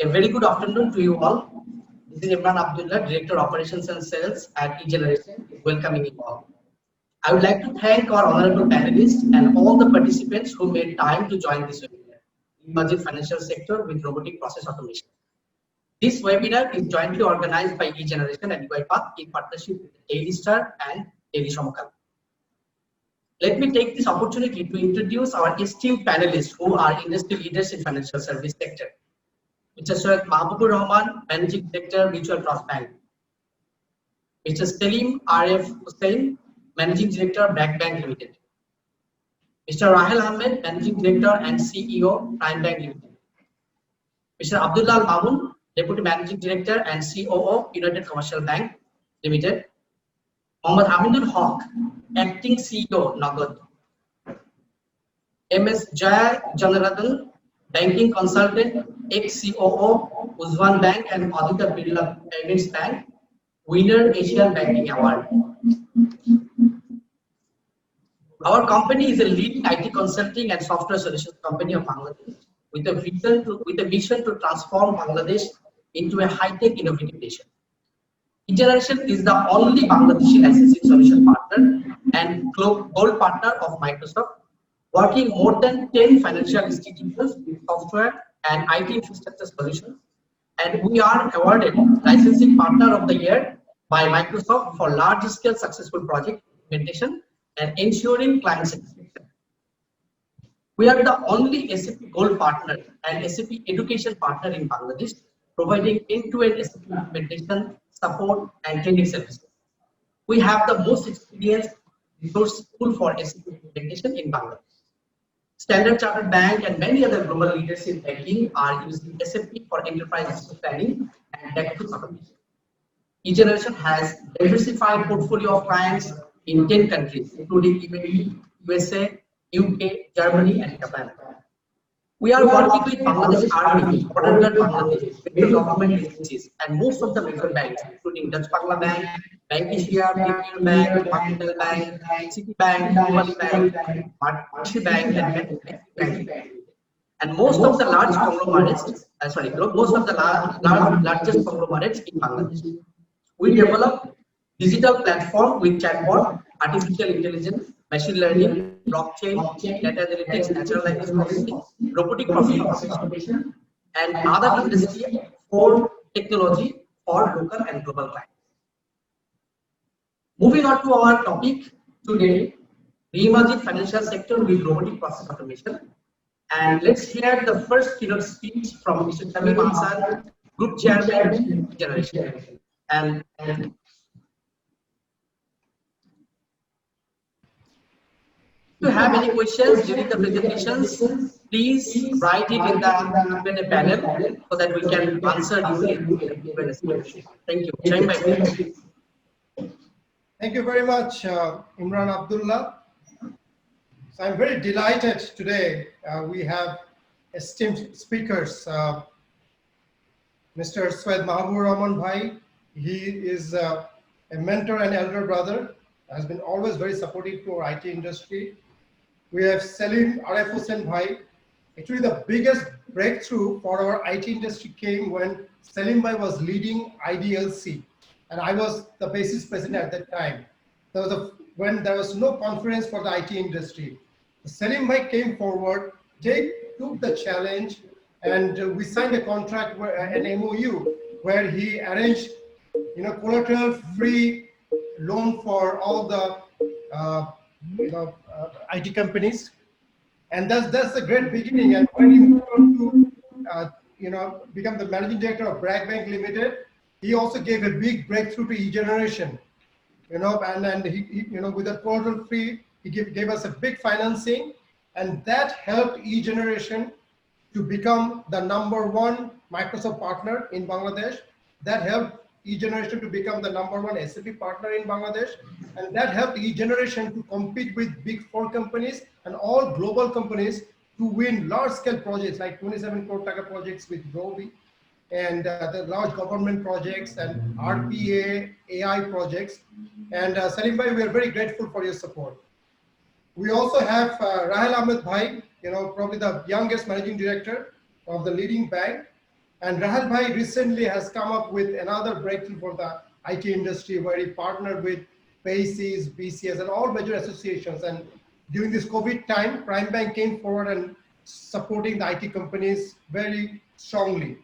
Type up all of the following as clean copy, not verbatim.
A very good afternoon to you all. This is Imran Abdullah, Director Operations and Sales at eGeneration, welcoming you all. I would like to thank our honorable panelists and all the participants who made time to join this webinar, Reimagine Financial Sector with Robotic Process Automation. This webinar is jointly organized by eGeneration and UiPath in partnership with Daily Star and Daily Samakal. Let me take this opportunity to introduce our esteemed panelists who are industry leaders in financial service sector. Mr. Syed Mahbubur Rahman, Managing Director, Mutual Trust Bank. Mr. Selim RF Hussain, Managing Director, Bragg Bank Limited. Mr. Rahel Ahmed, Managing Director and CEO, Prime Bank Limited. Mr. Abdullah Mamun, Deputy Managing Director and COO, United Commercial Bank Limited. Mohammad Aminul Haq, Acting CEO, Nagad. MS Jaya Janaradan, Banking Consultant, ex-COO, Uzwan Bank and Aditya Birla Payments Bank, winner Asian Banking Award. Our company is a leading IT consulting and software solutions company of Bangladesh with a mission to transform Bangladesh into a high-tech innovative nation. eGeneration is the only Bangladeshi licensing solution partner and gold partner of Microsoft, working more than 10 financial institutions with software and IT infrastructure solutions. And we are awarded Licensing Partner of the Year by Microsoft for large-scale successful project implementation and ensuring client satisfaction. We are the only SAP Gold partner and SAP Education partner in Bangladesh, providing end-to-end SAP implementation, support, and training services. We have the most experienced resource pool for SAP implementation in Bangladesh. Standard Chartered Bank and many other global leaders in banking are using SAP for enterprise planning and back-office automation. eGeneration has diversified portfolio of clients in 10 countries, including UAE, USA, UK, Germany, and Japan. We are working with Bangladesh Army, Border Guard Bangladesh, federal government agencies, and most of the major banks, including Dutch Bangla Bank, Bank Asia, PPL Bank, Markantel Bank, Citibank, Mumbai Bank, Marshi Bank, and Bank. And most of the large conglomerates, most of the largest conglomerates in Bangladesh. We develop digital platform with chatbot, artificial intelligence, machine learning, blockchain, data analytics, natural language processing, robotic process automation, and other industry for technology for local and global clients. Moving on to our topic today, Reimagine Financial Sector with Robotic Process Automation. And let's hear the first keynote speech from Mr. Shamim Ahsan, Group Chairman, eGeneration. And if you have any questions during the presentations, please write it in the Q&A panel so that we can answer you in the Q&A session. Thank you. Thank you very much, Imran Abdullah. So I'm very delighted today. We have esteemed speakers. Mr. Syed Mahbubur Rahman Bhai, he is a mentor and elder brother, has been always very supportive to our IT industry. We have Selim RF Hussain Bhai. Actually, the biggest breakthrough for our IT industry came when Selim Bhai was leading IDLC, and I was the basis president at that time. When there was no conference for the IT industry. Selim Bhai came forward, took the challenge, and we signed a contract, an MOU, where he arranged, collateral-free loan for all the IT companies, and that's a great beginning. And when he moved on to become the managing director of Bragg Bank Limited, he also gave a big breakthrough to eGeneration. And he with the collateral free, he gave us a big financing, and that helped eGeneration to become the #1 Microsoft partner in Bangladesh. That helped eGeneration to become the #1 SAP partner in Bangladesh, and that helped eGeneration to compete with Big 4 companies and all global companies to win large-scale projects like 27 crore taka projects with Robi, and the large government projects and RPA, AI projects. And Salim Bhai, we are very grateful for your support. We also have Rahel Ahmed Bhai, probably the youngest managing director of the leading bank. And Rahul Bhai recently has come up with another breakthrough for the IT industry where he partnered with PACES, BCS, and all major associations. And during this COVID time, Prime Bank came forward and supporting the IT companies very strongly.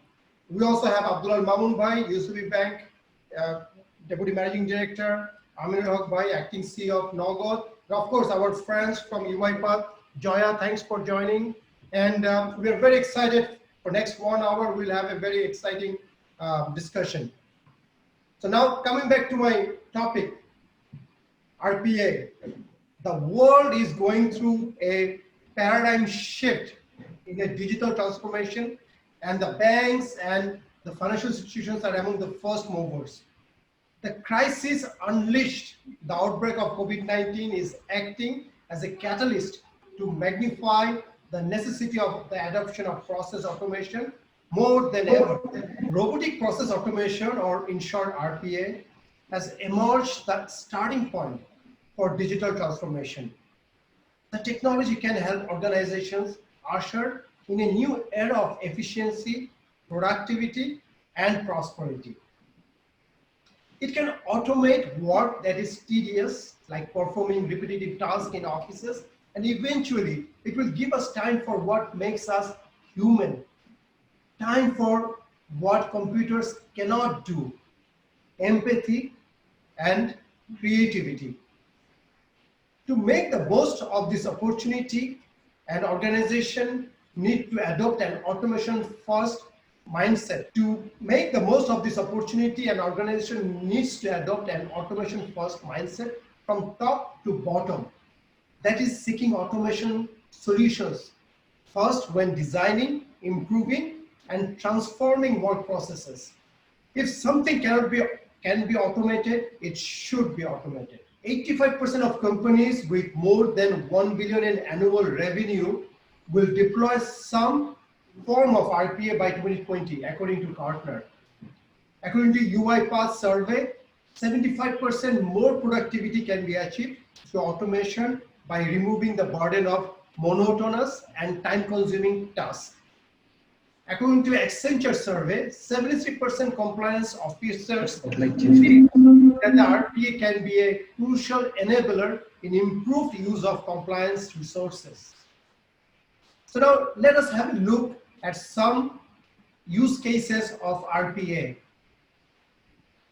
We also have Abdullah Mamun Bhai, USB Bank, Deputy Managing Director, Amir Haq Bhai, Acting CEO of Nogod. And of course, our friends from UiPath, Joya, thanks for joining. And we are very excited. For next 1 hour, we'll have a very exciting discussion. So now coming back to my topic, RPA. The world is going through a paradigm shift in a digital transformation, and the banks and the financial institutions are among the first movers. The crisis unleashed, the outbreak of COVID-19 is acting as a catalyst to magnify the necessity of the adoption of process automation more than ever. Robotic process automation, or in short RPA, has emerged the starting point for digital transformation. The technology can help organizations usher in a new era of efficiency, productivity, and prosperity. It can automate work that is tedious, like performing repetitive tasks in offices, and eventually it will give us time for what makes us human, time for what computers cannot do, empathy and creativity. To make the most of this opportunity, an organization needs to adopt an automation-first mindset. To make the most of this opportunity, an organization needs to adopt an automation-first mindset from top to bottom. That is seeking automation solutions first when designing, improving, and transforming work processes. If something can be automated, it should be automated. 85% of companies with more than 1 billion in annual revenue will deploy some form of RPA by 2020, according to Gartner. According to UiPath survey, 75% more productivity can be achieved through automation by removing the burden of monotonous and time-consuming tasks. According to Accenture survey, 73% compliance officers believe that the RPA can be a crucial enabler in improved use of compliance resources. So now let us have a look at some use cases of RPA.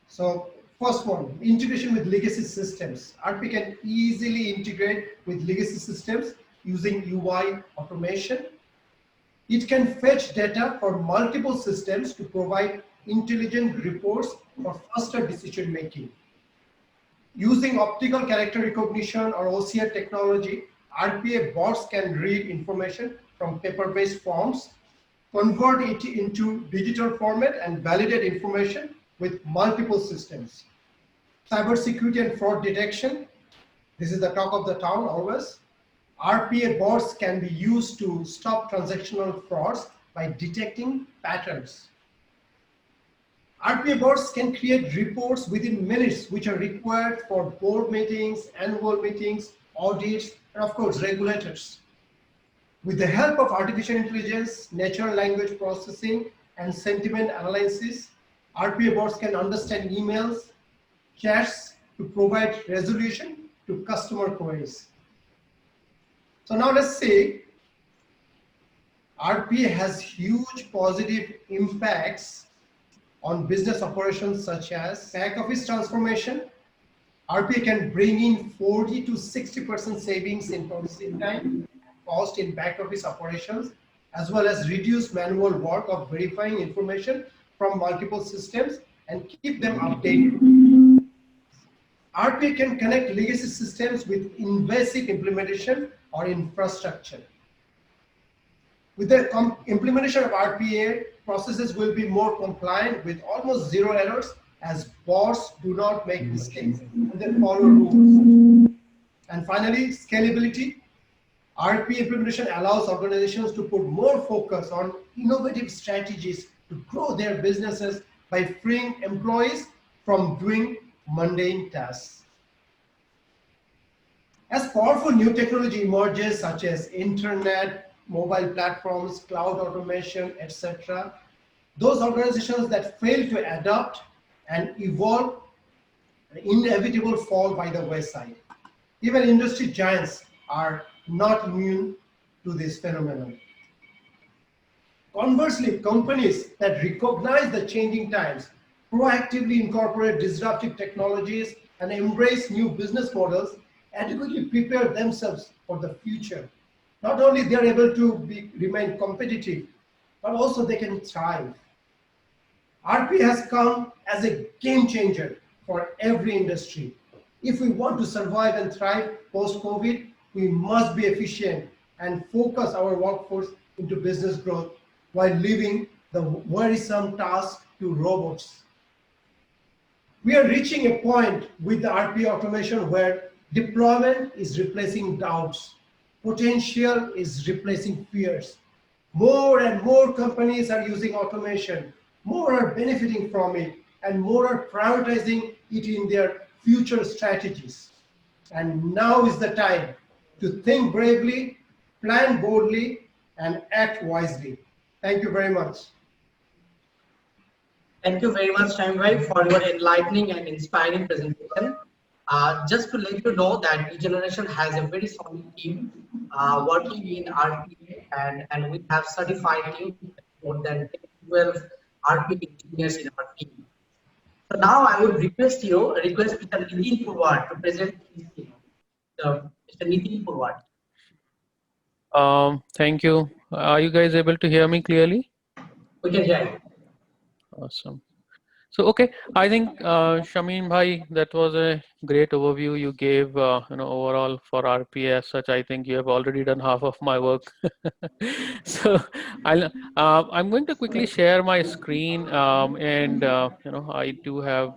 So first one, integration with legacy systems. RPA can easily integrate with legacy systems using UI automation. It can fetch data from multiple systems to provide intelligent reports for faster decision making. Using optical character recognition or OCR technology, RPA bots can read information from paper-based forms, convert it into digital format, and validate information with multiple systems. Cybersecurity and fraud detection. This is the talk of the town always. RPA bots can be used to stop transactional frauds by detecting patterns. RPA bots can create reports within minutes, which are required for board meetings, annual meetings, audits, and of course, regulators. With the help of artificial intelligence, natural language processing, and sentiment analysis, RPA bots can understand emails, chats to provide resolution to customer queries. So now let's see, RPA has huge positive impacts on business operations such as back office transformation. RPA can bring in 40 to 60% savings in processing time, cost in back office operations, as well as reduce manual work of verifying information from multiple systems and keep them updated. RPA can connect legacy systems with invasive implementation or infrastructure. With the implementation of RPA, processes will be more compliant with almost zero errors, as bots do not make mistakes and they follow rules. And finally, scalability. RPA implementation allows organizations to put more focus on innovative strategies to grow their businesses by freeing employees from doing mundane tasks. As powerful new technology emerges, such as internet, mobile platforms, cloud automation, etc., Those organizations that fail to adapt and evolve inevitable fall by the wayside. Even industry giants are not immune to this phenomenon. Conversely, companies that recognize the changing times, proactively incorporate disruptive technologies, and embrace new business models adequately prepare themselves for the future. Not only they are able to remain competitive, but also they can thrive. RP has come as a game changer for every industry. If we want to survive and thrive post-COVID, we must be efficient and focus our workforce into business growth while leaving the worrisome task to robots. We are reaching a point with the RP automation where deployment is replacing doubts, potential is replacing fears. More and more companies are using automation, more are benefiting from it, and more are prioritizing it in their future strategies. And now is the time to think bravely, plan boldly, and act wisely. Thank you very much. Thank you very much, Time for your enlightening and inspiring presentation. Just to let you know that eGeneration has a very solid team working in RPA, and we have certified team, more than 12 RP engineers in our team. So now I would request Mr. Nitin Purwar to present his team. So, Mr. Nitin Purwar. Thank you. Are you guys able to hear me clearly? We can hear you. Awesome. So, okay, I think Shameen Bhai, that was a great overview you gave, overall for RPA as such. I think you have already done half of my work. So, I'm going to quickly share my screen, and I do have,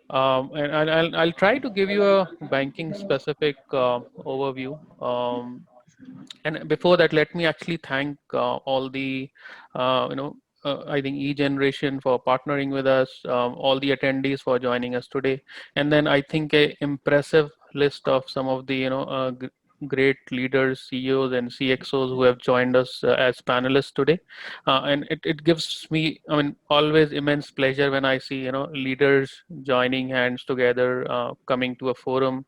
and I'll try to give you a banking specific overview. And before that, let me actually thank all the, I think eGeneration for partnering with us, all the attendees for joining us today, and then I think a impressive list of some of the, great leaders, CEOs, and CXOs who have joined us as panelists today. And it gives me, I mean, always immense pleasure when I see, leaders joining hands together, coming to a forum,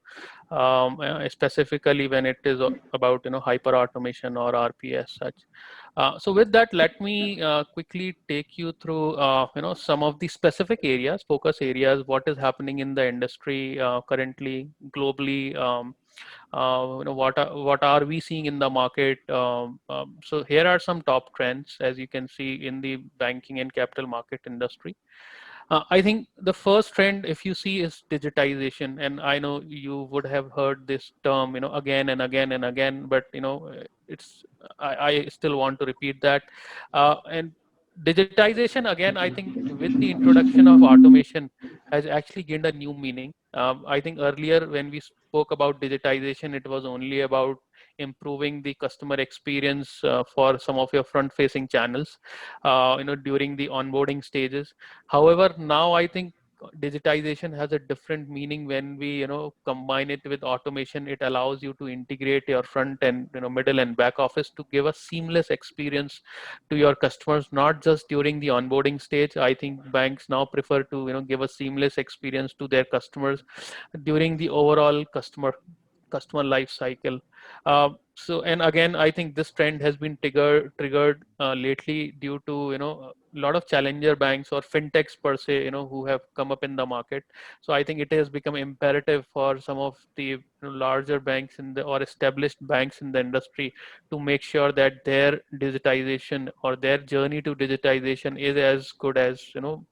specifically when it is about hyper automation or RPA as such. So with that, let me quickly take you through some of the specific areas, focus areas, what is happening in the industry currently, globally. What are we seeing in the market? So here are some top trends, as you can see, in the banking and capital market industry. I think the first trend, if you see, is digitization, and I know you would have heard this term, again and again and again. But it's I still want to repeat that. And digitization, again, I think with the introduction of automation, has actually gained a new meaning. I think earlier when we spoke about digitization, it was only about improving the customer experience for some of your front-facing channels, during the onboarding stages. However, now I think digitization has a different meaning when we combine it with automation. It allows you to integrate your front and middle and back office to give a seamless experience to your customers, not just during the onboarding stage. I think banks now prefer to give a seamless experience to their customers during the overall customer life cycle. So, and again, I think this trend has been triggered lately due to a lot of challenger banks or fintechs per se, who have come up in the market. So I think it has become imperative for some of the larger banks in the or established banks in the industry to make sure that their digitization or their journey to digitization is as good as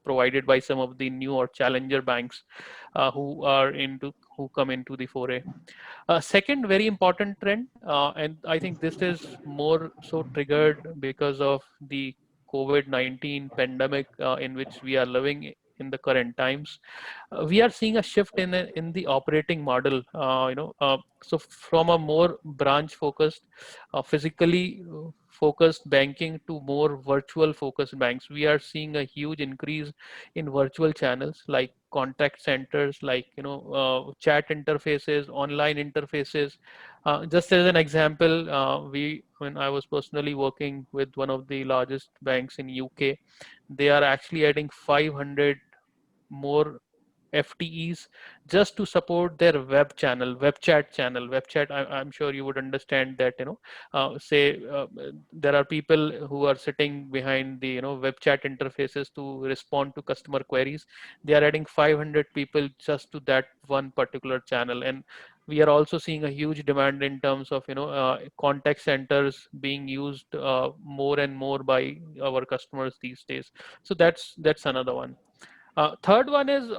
provided by some of the new or challenger banks who come into the foray. Second very important trend, and I think this is more so triggered because of the COVID-19 pandemic in which we are living in the current times. We are seeing a shift in the operating model. So from a more branch focused, physically focused banking to more virtual focused banks. We are seeing a huge increase in virtual channels like contact centers, like chat interfaces, online interfaces. Just as an example, when I was personally working with one of the largest banks in UK, they are actually adding 500 more FTEs just to support their web channel, web chat channel. Web chat, I'm sure you would understand that, say there are people who are sitting behind the, web chat interfaces to respond to customer queries. They are adding 500 people just to that one particular channel. And we are also seeing a huge demand in terms of, contact centers being used more and more by our customers these days. So that's another one. Third one is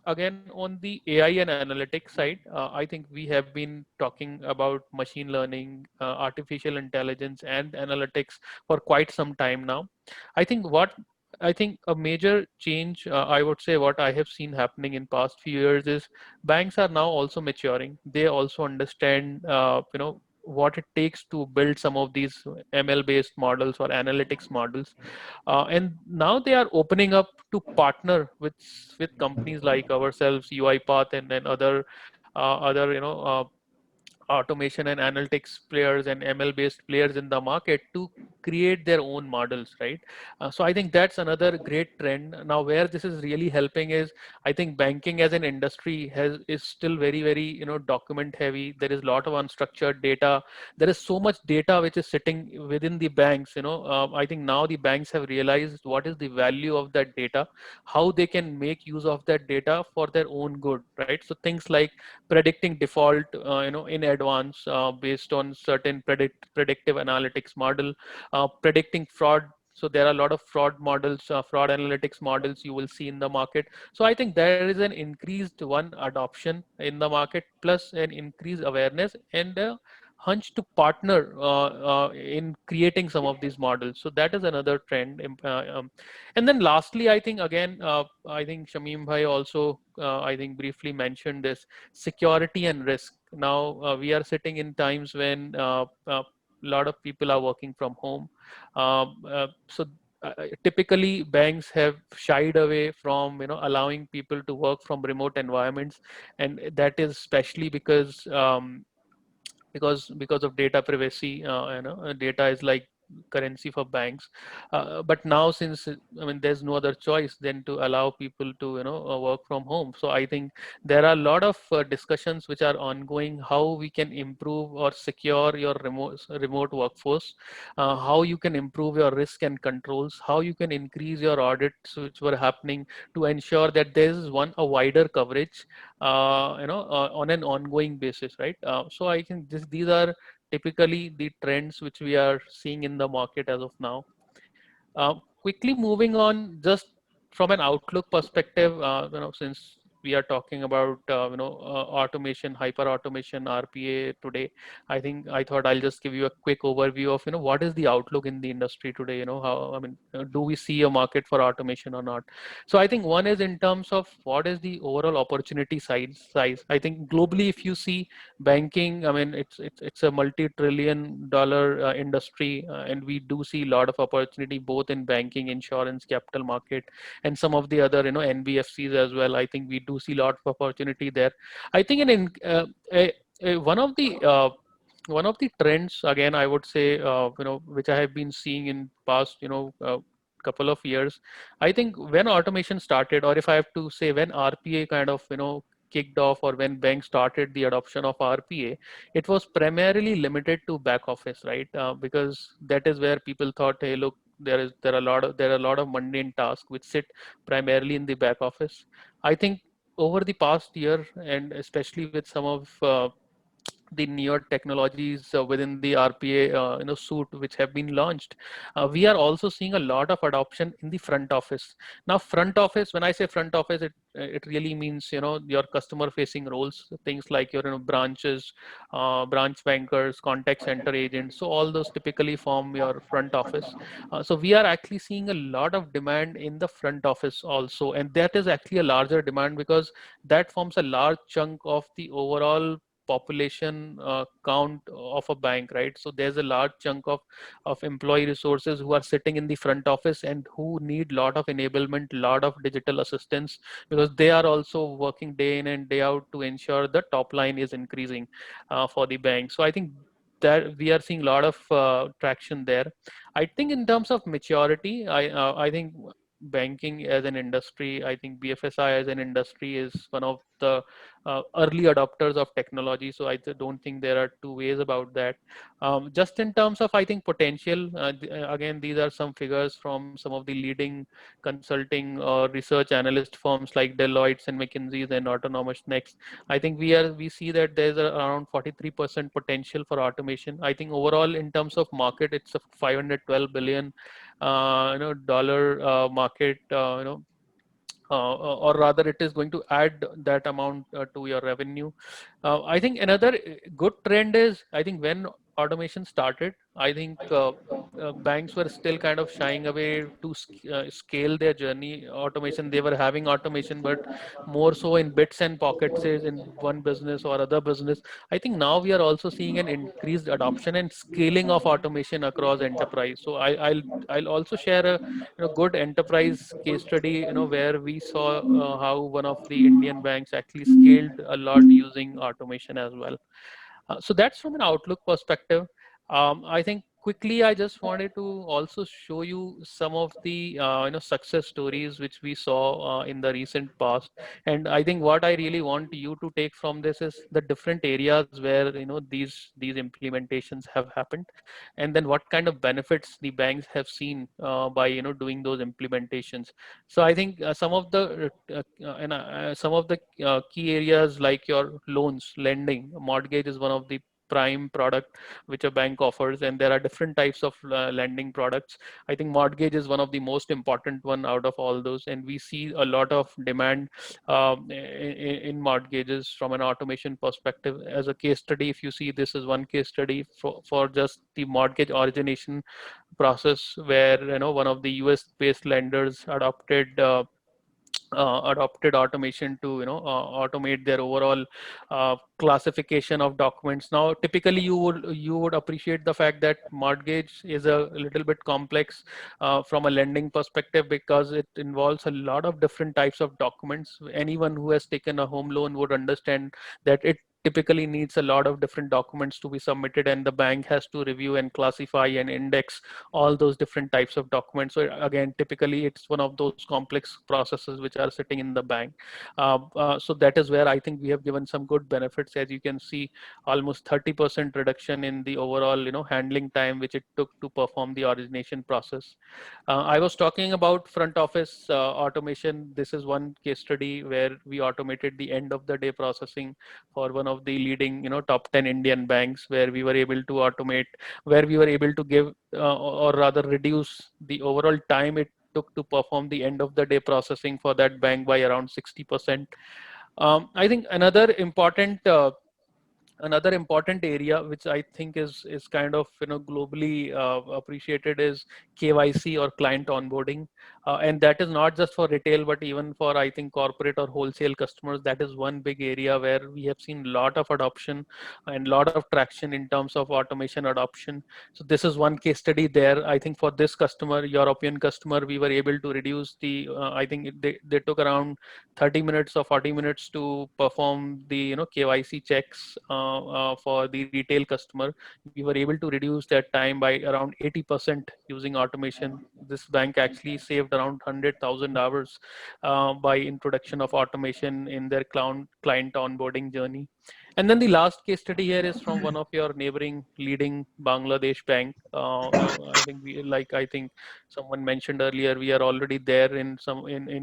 again on the AI and analytics side. I think we have been talking about machine learning, artificial intelligence, and analytics for quite some time now. I think a major change, I would say, what I have seen happening in past few years is banks are now also maturing. They also understand, what it takes to build some of these ML-based models or analytics models, and now they are opening up to partner with companies like ourselves, UiPath, and then other automation and analytics players and ML based players in the market to create their own models, right? So I think that's another great trend. Now where this is really helping is, I think banking as an industry is still very document heavy. There is a lot of unstructured data. There is so much data which is sitting within the banks. I think now the banks have realized what is the value of that data, how they can make use of that data for their own good, right? So things like predicting default, in advance, based on certain predictive analytics model, predicting fraud. So there are a lot of fraud models, fraud analytics models you will see in the market. So I think there is an increased one adoption in the market, plus an increased awareness and a hunch to partner in creating some of these models. So that is another trend. And then lastly, I think again, I think Shamim Bhai also, I think briefly mentioned this security and risk. Now we are sitting in times when a lot of people are working from home. Typically banks have shied away from allowing people to work from remote environments, and that is especially because of data privacy. Data is like currency for banks, but now since there's no other choice than to allow people to work from home. So I think there are a lot of discussions which are ongoing, how we can improve or secure your remote workforce, how you can improve your risk and controls, how you can increase your audits which were happening, to ensure that there is a wider coverage on an ongoing basis, right? So I think these are typically the trends which we are seeing in the market as of now. Quickly moving on, just from an outlook perspective, since we are talking about automation, hyper automation, RPA today, I thought I'll just give you a quick overview of what is the outlook in the industry today. How, do we see a market for automation or not? So I think one is in terms of what is the overall opportunity size. I think globally, if you see banking, it's a multi-trillion dollar industry, and we do see a lot of opportunity both in banking, insurance, capital market, and some of the other NBFCs as well. I think we do see a lot of opportunity there. I think one of the trends, again, I would say, which I have been seeing in past couple of years. I think when automation started, or if I have to say when RPA kind of kicked off, or when banks started the adoption of RPA, it was primarily limited to back office, right? Because that is where people thought, hey, look, there are a lot of mundane tasks which sit primarily in the back office. I think over the past year, and especially with some of the newer technologies within the RPA suite which have been launched, we are also seeing a lot of adoption in the front office. Now, front office, when I say front office, it really means your customer facing roles, things like your branches, branch bankers, contact center agents. So all those typically form your front office. So we are actually seeing a lot of demand in the front office also, and that is actually a larger demand because that forms a large chunk of the overall population count of a bank, right? So there's a large chunk of employee resources who are sitting in the front office and who need lot of enablement, lot of digital assistance, because they are also working day in and day out to ensure the top line is increasing for the bank. So I think that we are seeing a lot of traction there. I think in terms of maturity, I think banking as an industry, I think BFSI as an industry is one of the early adopters of technology. So don't think there are two ways about that. Just in terms of, I think, potential, again, these are some figures from some of the leading consulting or research analyst firms like Deloitte and McKinsey and Autonomous Next. I think we see that there's around 43% potential for automation. I think overall in terms of market, it's a 512 billion dollar market, or rather it is going to add that amount to your revenue. I think another good trend is, I think when automation started, I think banks were still kind of shying away to scale their journey automation. They were having automation, but more so in bits and pockets in one business or other business. I think now we are also seeing an increased adoption and scaling of automation across enterprise. So I'll also share a good enterprise case study, where we saw how one of the Indian banks actually scaled a lot using automation as well. So that's from an outlook perspective. I think quickly, I just wanted to also show you some of the success stories which we saw in the recent past. And I think what I really want you to take from this is the different areas where these implementations have happened, and then what kind of benefits the banks have seen by doing those implementations. So I think some of the key areas like your loans, lending, mortgage is one of the prime product which a bank offers, and there are different types of lending products. I think mortgage is one of the most important one out of all those, and we see a lot of demand in mortgages from an automation perspective. As a case study, if you see, this is one case study for just the mortgage origination process, where one of the US based lenders adopted automation to automate their overall classification of documents. Now typically you would appreciate the fact that mortgage is a little bit complex from a lending perspective, because it involves a lot of different types of documents. Anyone who has taken a home loan would understand that it typically needs a lot of different documents to be submitted, and the bank has to review and classify and index all those different types of documents. So again, typically it's one of those complex processes which are sitting in the bank. So that is where I think we have given some good benefits. As you can see, almost 30% reduction in the overall handling time which it took to perform the origination process. I was talking about front office automation. This is one case study where we automated the end of the day processing for one of the leading top 10 Indian banks, where we were able to automate, where we were able to give or rather reduce the overall time it took to perform the end of the day processing for that bank by around 60%. I think another important area which I think is kind of globally appreciated is KYC, or client onboarding, and that is not just for retail but even for, I think, corporate or wholesale customers. That is one big area where we have seen a lot of adoption and a lot of traction in terms of automation adoption. So this is one case study there. I think for this customer, European customer, we were able to reduce the I think they took around 30 minutes or 40 minutes to perform the KYC checks for the retail customer. We were able to reduce that time by around 80% using automation. This bank actually saved around 100,000 hours by introduction of automation in their client onboarding journey. And then the last case study here is from one of your neighboring leading Bangladesh bank. I think someone mentioned earlier, we are already there in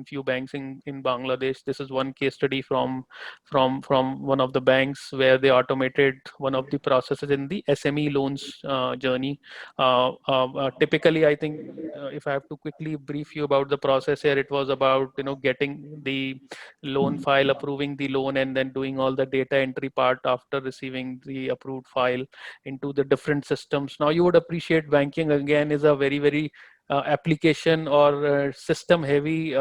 few banks in Bangladesh. This is one case study from one of the banks where they automated one of the processes in the SME loans journey. Typically, I think if I have to quickly brief you about the process here, it was about getting the loan file, approving the loan, and then doing all the data entry part after receiving the approved file into the different systems. Now you would appreciate banking again is a very application or system heavy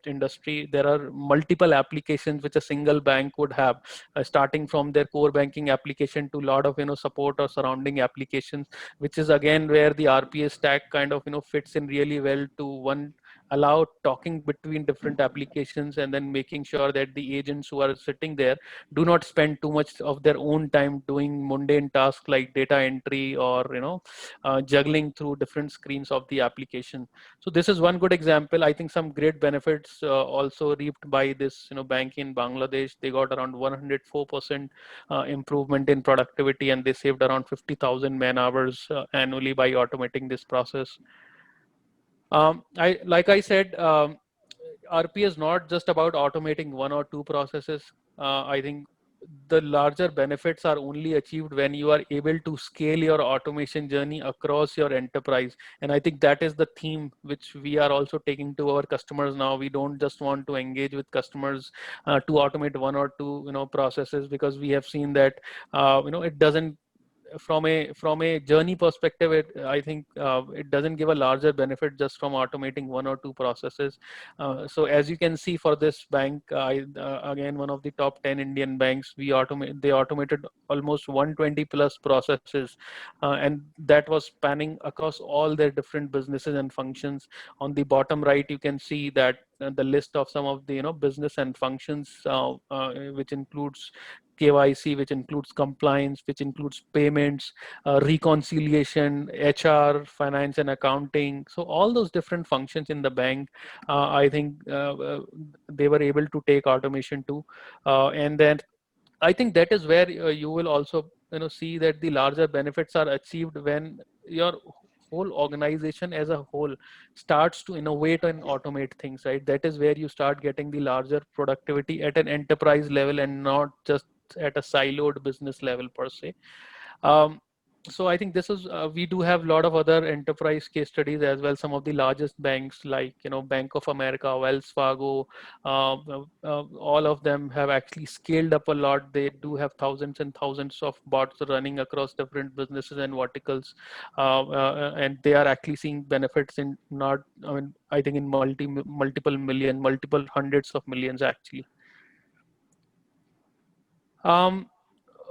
industry. There are multiple applications which a single bank would have, starting from their core banking application to a lot of support or surrounding applications, which is again where the RPA stack kind of fits in really well to one, allow talking between different applications, and then making sure that the agents who are sitting there do not spend too much of their own time doing mundane tasks like data entry or juggling through different screens of the application. So this is one good example. I think some great benefits also reaped by this bank in Bangladesh. They got around 104% improvement in productivity, and they saved around 50,000 man hours annually by automating this process. Like I said, RP is not just about automating one or two processes. I think the larger benefits are only achieved when you are able to scale your automation journey across your enterprise. And I think that is the theme which we are also taking to our customers now. We don't just want to engage with customers to automate one or two processes, because we have seen that it doesn't, from a journey perspective, I think it doesn't give a larger benefit just from automating one or two processes. So as you can see for this bank, again, one of the top 10 Indian banks, they automated almost 120 plus processes, and that was spanning across all their different businesses and functions. On the bottom right, you can see that the list of some of the business and functions, which includes KYC, which includes compliance, which includes payments, reconciliation, HR, finance and accounting. So all those different functions in the bank, I think they were able to take automation to. And then I think that is where you will also see that the larger benefits are achieved when your whole organization as a whole starts to innovate and automate things, right? That is where you start getting the larger productivity at an enterprise level and not just at a siloed business level per se. Um, so I think this is we do have a lot of other enterprise case studies as well. Some of the largest banks like Bank of America, Wells Fargo, all of them have actually scaled up a lot. They do have thousands and thousands of bots running across different businesses and verticals, and they are actually seeing benefits in not, I mean, I think in multiple million, multiple hundreds of millions actually. Um,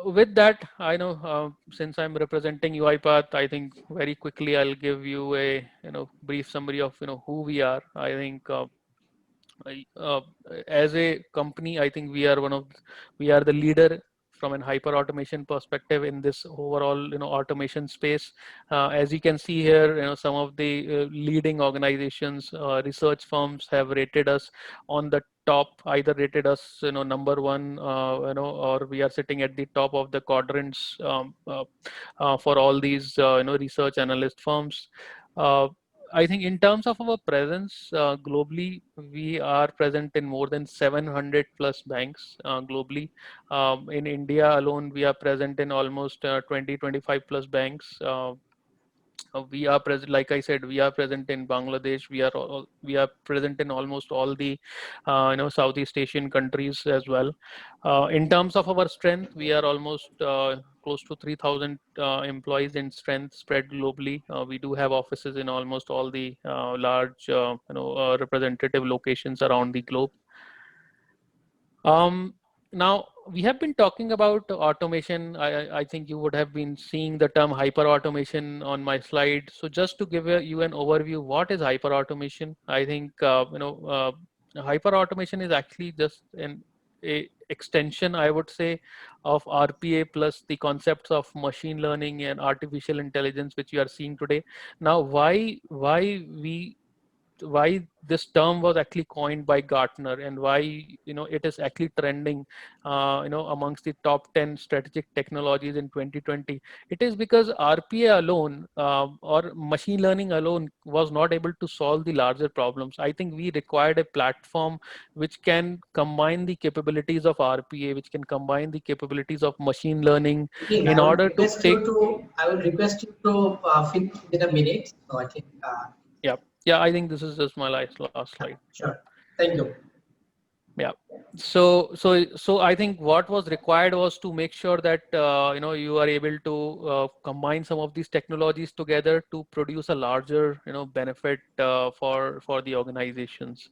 with that, I know since I'm representing UiPath, I think very quickly I'll give you a brief summary of who we are. I think uh, as a company, I think we are the leader from an hyper automation perspective in this overall automation space. As you can see here, some of the leading organizations, research firms have rated us on the top, either rated us number one, or we are sitting at the top of the quadrants for all these research analyst firms. I think in terms of our presence globally, we are present in more than 700 plus banks globally. In India alone, we are present in almost 20-25 plus banks. We are present, like I said, we are present in Bangladesh. We are present in almost all the Southeast Asian countries as well. In terms of our strength, we are almost close to 3,000 employees in strength spread globally. We do have offices in almost all the large representative locations around the globe. Now we have been talking about automation. I think you would have been seeing the term hyper automation on my slide. So just to give you an overview, what is hyper automation? I think hyper automation is actually just a extension, I would say, of RPA plus the concepts of machine learning and artificial intelligence, which you are seeing today. Now, why this term was actually coined by Gartner, and why it is actually trending amongst the top 10 strategic technologies in 2020. It is because RPA alone or machine learning alone was not able to solve the larger problems. I think we required a platform which can combine the capabilities of RPA, which can combine the capabilities of machine learning in order to take. I will request you to finish within a minute. So I think. Yeah, I think this is just my last slide. Sure. Thank you. Yeah. So I think what was required was to make sure that you are able to combine some of these technologies together to produce a larger benefit for the organizations.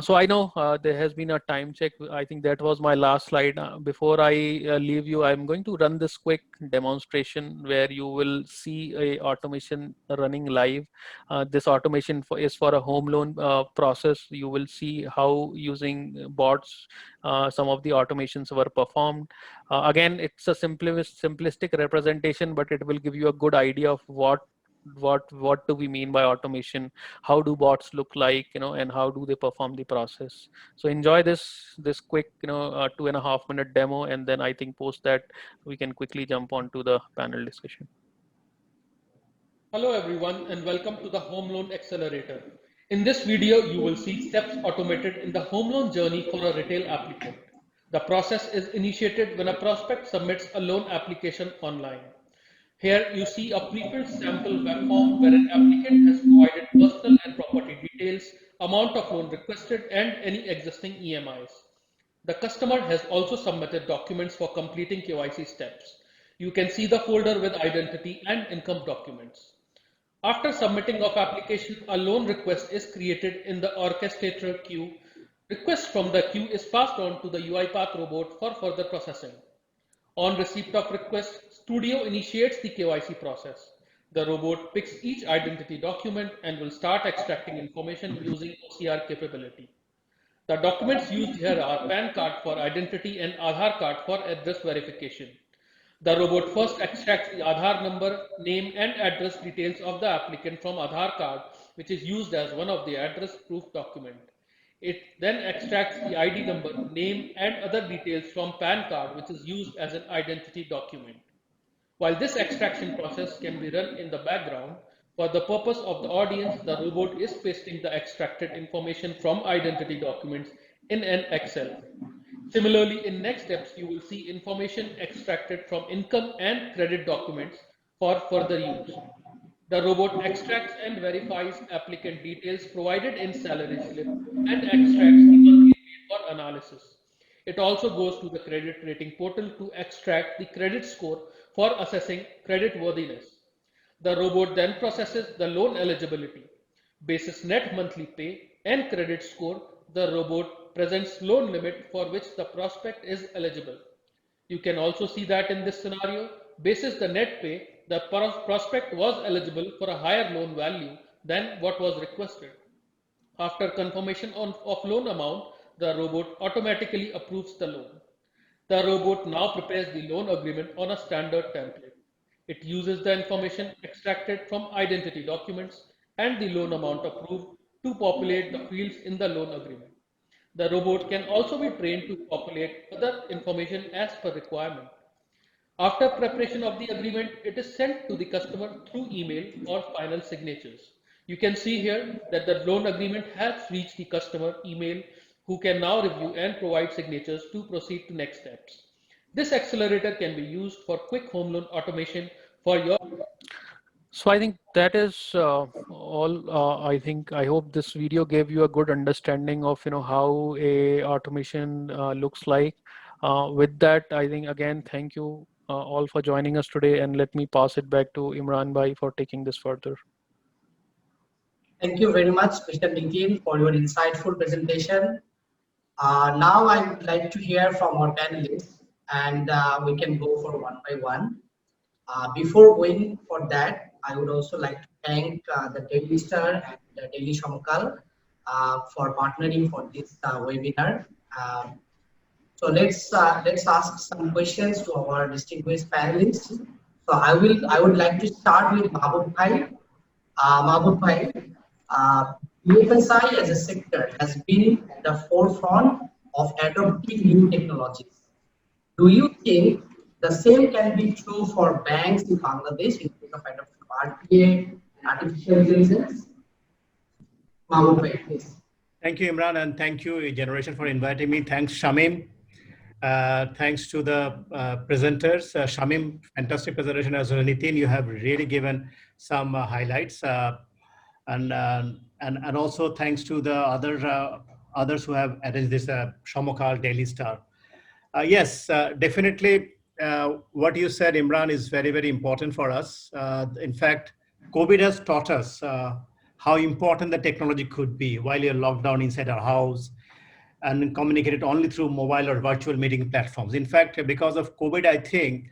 So I know there has been a time check. I think that was my last slide. Before I leave you, I'm going to run this quick demonstration where you will see a automation running live. This automation is for a home loan process. You will see how using bots some of the automations were performed. Again, it's a simplistic representation, but it will give you a good idea of what do we mean by automation, how do bots look like, and how do they perform the process. So enjoy this quick 2.5 minute demo, and then I think post that we can quickly jump on to the panel discussion. Hello everyone and welcome to the Home Loan Accelerator. In this video, you will see steps automated in the home loan journey for a retail applicant. The process is initiated when a prospect submits a loan application online. Here you see a pre-filled sample web form where an applicant has provided personal and property details, amount of loan requested, and any existing EMIs. The customer has also submitted documents for completing KYC steps. You can see the folder with identity and income documents. After submitting of application, a loan request is created in the orchestrator queue. Request from the queue is passed on to the UiPath robot for further processing. On receipt of request, Studio initiates the KYC process. The robot picks each identity document and will start extracting information using OCR capability. The documents used here are PAN card for identity and Aadhaar card for address verification. The robot first extracts the Aadhaar number, name and address details of the applicant from Aadhaar card, which is used as one of the address proof document. It then extracts the ID number, name and other details from PAN card, which is used as an identity document. While this extraction process can be run in the background, for the purpose of the audience, the robot is pasting the extracted information from identity documents in an Excel. Similarly, in next steps, you will see information extracted from income and credit documents for further use. The robot extracts and verifies applicant details provided in salary slip and extracts the monthly pay for analysis. It also goes to the credit rating portal to extract the credit score for assessing credit worthiness. The robot then processes the loan eligibility. Basis net monthly pay and credit score, the robot presents loan limit for which the prospect is eligible. You can also see that in this scenario, basis the net pay, the prospect was eligible for a higher loan value than what was requested. After confirmation of loan amount, the robot automatically approves the loan. The robot now prepares the loan agreement on a standard template. It uses the information extracted from identity documents and the loan amount approved to populate the fields in the loan agreement. The robot can also be trained to populate other information as per requirement. After preparation of the agreement, it is sent to the customer through email or final signatures. You can see here that the loan agreement has reached the customer email who can now review and provide signatures to proceed to next steps. This accelerator can be used for quick home loan automation for your. So I think that is all. I hope this video gave you a good understanding of how a automation looks like. With that, I think again, thank you all for joining us today, and let me pass it back to Imran Bhai for taking this further. Thank you very much, Mr. Nitin, for your insightful presentation. Now I would like to hear from our panelists, and we can go for one by one. Before going for that, I would also like to thank the Daily Star and the Daily Shamakal for partnering for this webinar. So let's ask some questions to our distinguished panelists. So I would like to start with Mahbub Bhai. Mahbub Bhai, BFSI as a sector has been at the forefront of adopting new technologies. Do you think the same can be true for banks in Bangladesh in case of adoption of RPA and artificial intelligence? Mahmoud Bhai, please. Thank you, Imran, and thank you, eGeneration, for inviting me. Thanks, Shamim. Thanks to the presenters. Shamim, fantastic presentation as well. Nitin, you have really given some highlights. And also thanks to the others who have attended this Shamokal Daily Star. Yes, definitely. What you said, Imran, is very, very important for us. In fact, COVID has taught us how important the technology could be while you're locked down inside our house and communicated only through mobile or virtual meeting platforms. In fact, because of COVID, I think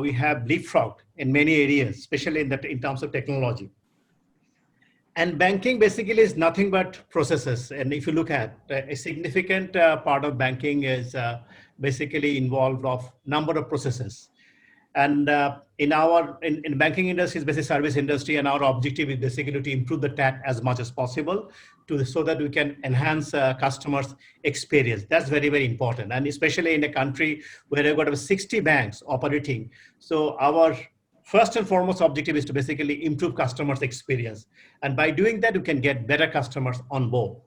we have leapfrogged in many areas, especially in terms of technology. And banking basically is nothing but processes. And if you look at a significant part of banking is basically involved of number of processes. And in banking industry, it's basically service industry, and our objective is basically to improve the TAT as much as possible so that we can enhance customers' experience. That's very, very important. And especially in a country where we've got over 60 banks operating. So our first and foremost objective is to basically improve customers' experience. And by doing that, we can get better customers on board.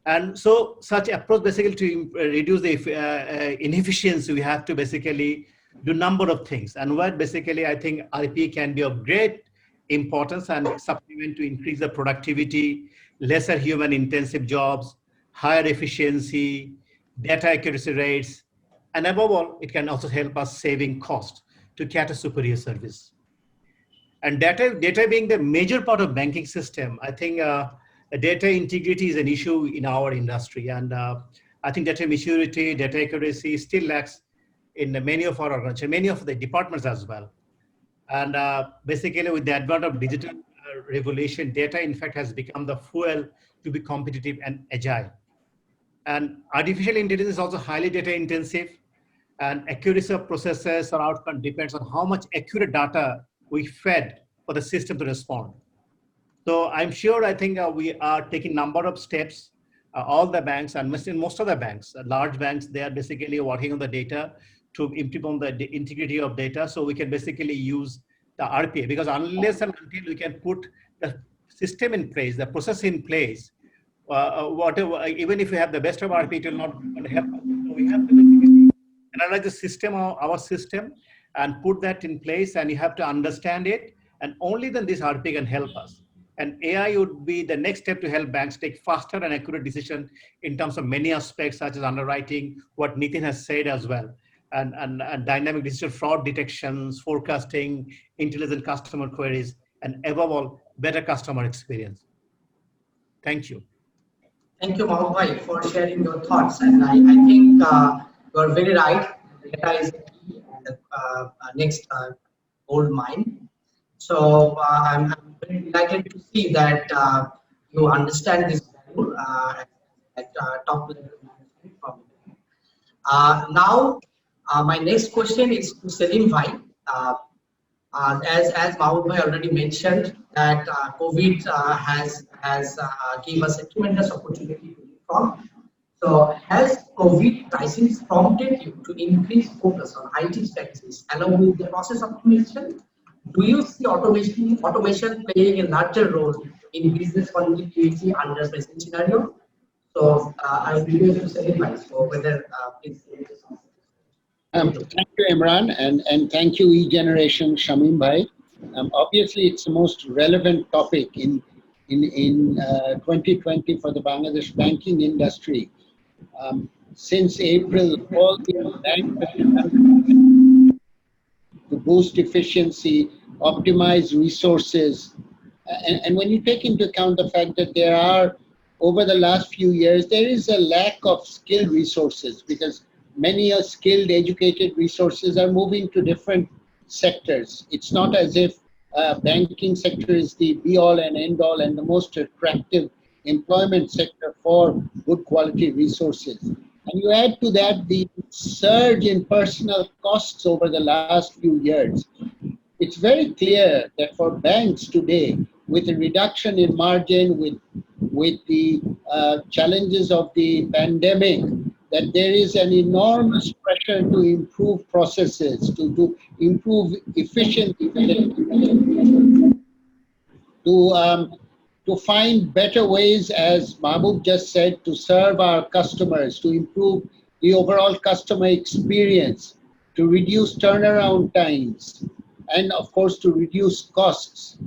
And so such approach basically to reduce the inefficiency, we have to basically do number of things. And what basically I think RP can be of great importance and supplement to increase the productivity, lesser human intensive jobs, higher efficiency, data accuracy rates, and above all, it can also help us saving cost to cater superior service. And data being the major part of banking system, I think data integrity is an issue in our industry. And I think data maturity, data accuracy still lacks in many of our organizations, many of the departments as well. And basically with the advent of digital revolution, data in fact has become the fuel to be competitive and agile. And artificial intelligence is also highly data intensive, and accuracy of processes or outcome depends on how much accurate data we fed for the system to respond. So I'm sure, I think we are taking number of steps, all the banks and most of the banks, large banks, they are basically working on the data to improve on the integrity of data. So we can basically use the RPA, because unless and until we can put the system in place, the process in place, whatever, even if we have the best of RPA, it will not help us. So we have to basically analyze the system, our system, and put that in place, and you have to understand it, and only then this RPA can help us. And AI would be the next step to help banks take faster and accurate decisions in terms of many aspects, such as underwriting, what Nitin has said as well, and dynamic digital fraud detections, forecasting, intelligent customer queries, and above all, better customer experience. Thank you. Thank you, Mahmood Bhai, for sharing your thoughts. And I think you are very right. Data is next gold mine. So I'm very delighted to see that you understand this value at top level from now, my next question is to Selim Bhai. As Mahmood Bhai already mentioned, that COVID has given us a tremendous opportunity to learn. So has COVID crisis prompted you to increase focus on IT strategies along with the process optimization? Do you see automation playing a larger role in business continuity under present scenario? So I will leave it to Selim Bhai. So whether please. Thank you, Imran, and thank you, eGeneration, Shamim Bhai. Obviously, it's the most relevant topic in 2020 for the Bangladesh banking industry. Since April, all the banks to boost efficiency, optimize resources, and when you take into account the fact that there are, over the last few years, there is a lack of skilled resources because many skilled, educated resources are moving to different sectors. It's not as if banking sector is the be-all and end-all and the most attractive employment sector for good quality resources. And you add to that the surge in personal costs over the last few years. It's very clear that for banks today, with a reduction in margin, with the challenges of the pandemic, that there is an enormous pressure to improve processes, to improve efficiency, to find better ways, as Mahmood just said, to serve our customers, to improve the overall customer experience, to reduce turnaround times, and of course to reduce costs.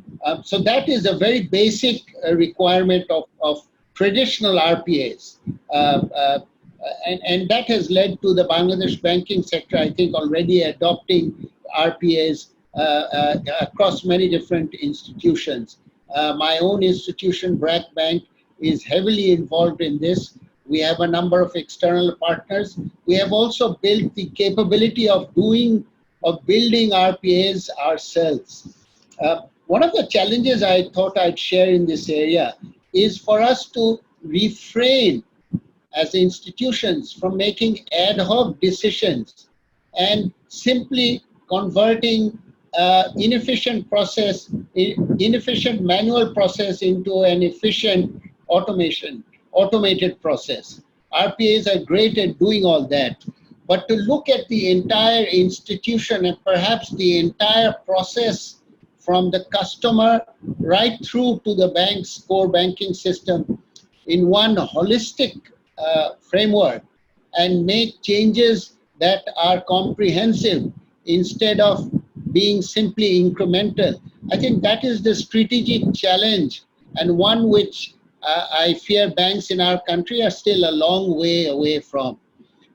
So that is a very basic requirement of traditional RPAs. And that has led to the Bangladesh banking sector, I think, already adopting RPAs across many different institutions. My own institution, BRAC Bank, is heavily involved in this. We have a number of external partners. We have also built the capability of building RPAs ourselves. One of the challenges I thought I'd share in this area is for us to refrain as institutions from making ad hoc decisions and simply converting inefficient manual process into an efficient automated process. RPAs are great at doing all that, but to look at the entire institution and perhaps the entire process from the customer right through to the bank's core banking system in one holistic framework and make changes that are comprehensive instead of being simply incremental. I think that is the strategic challenge, and one which I fear banks in our country are still a long way away from.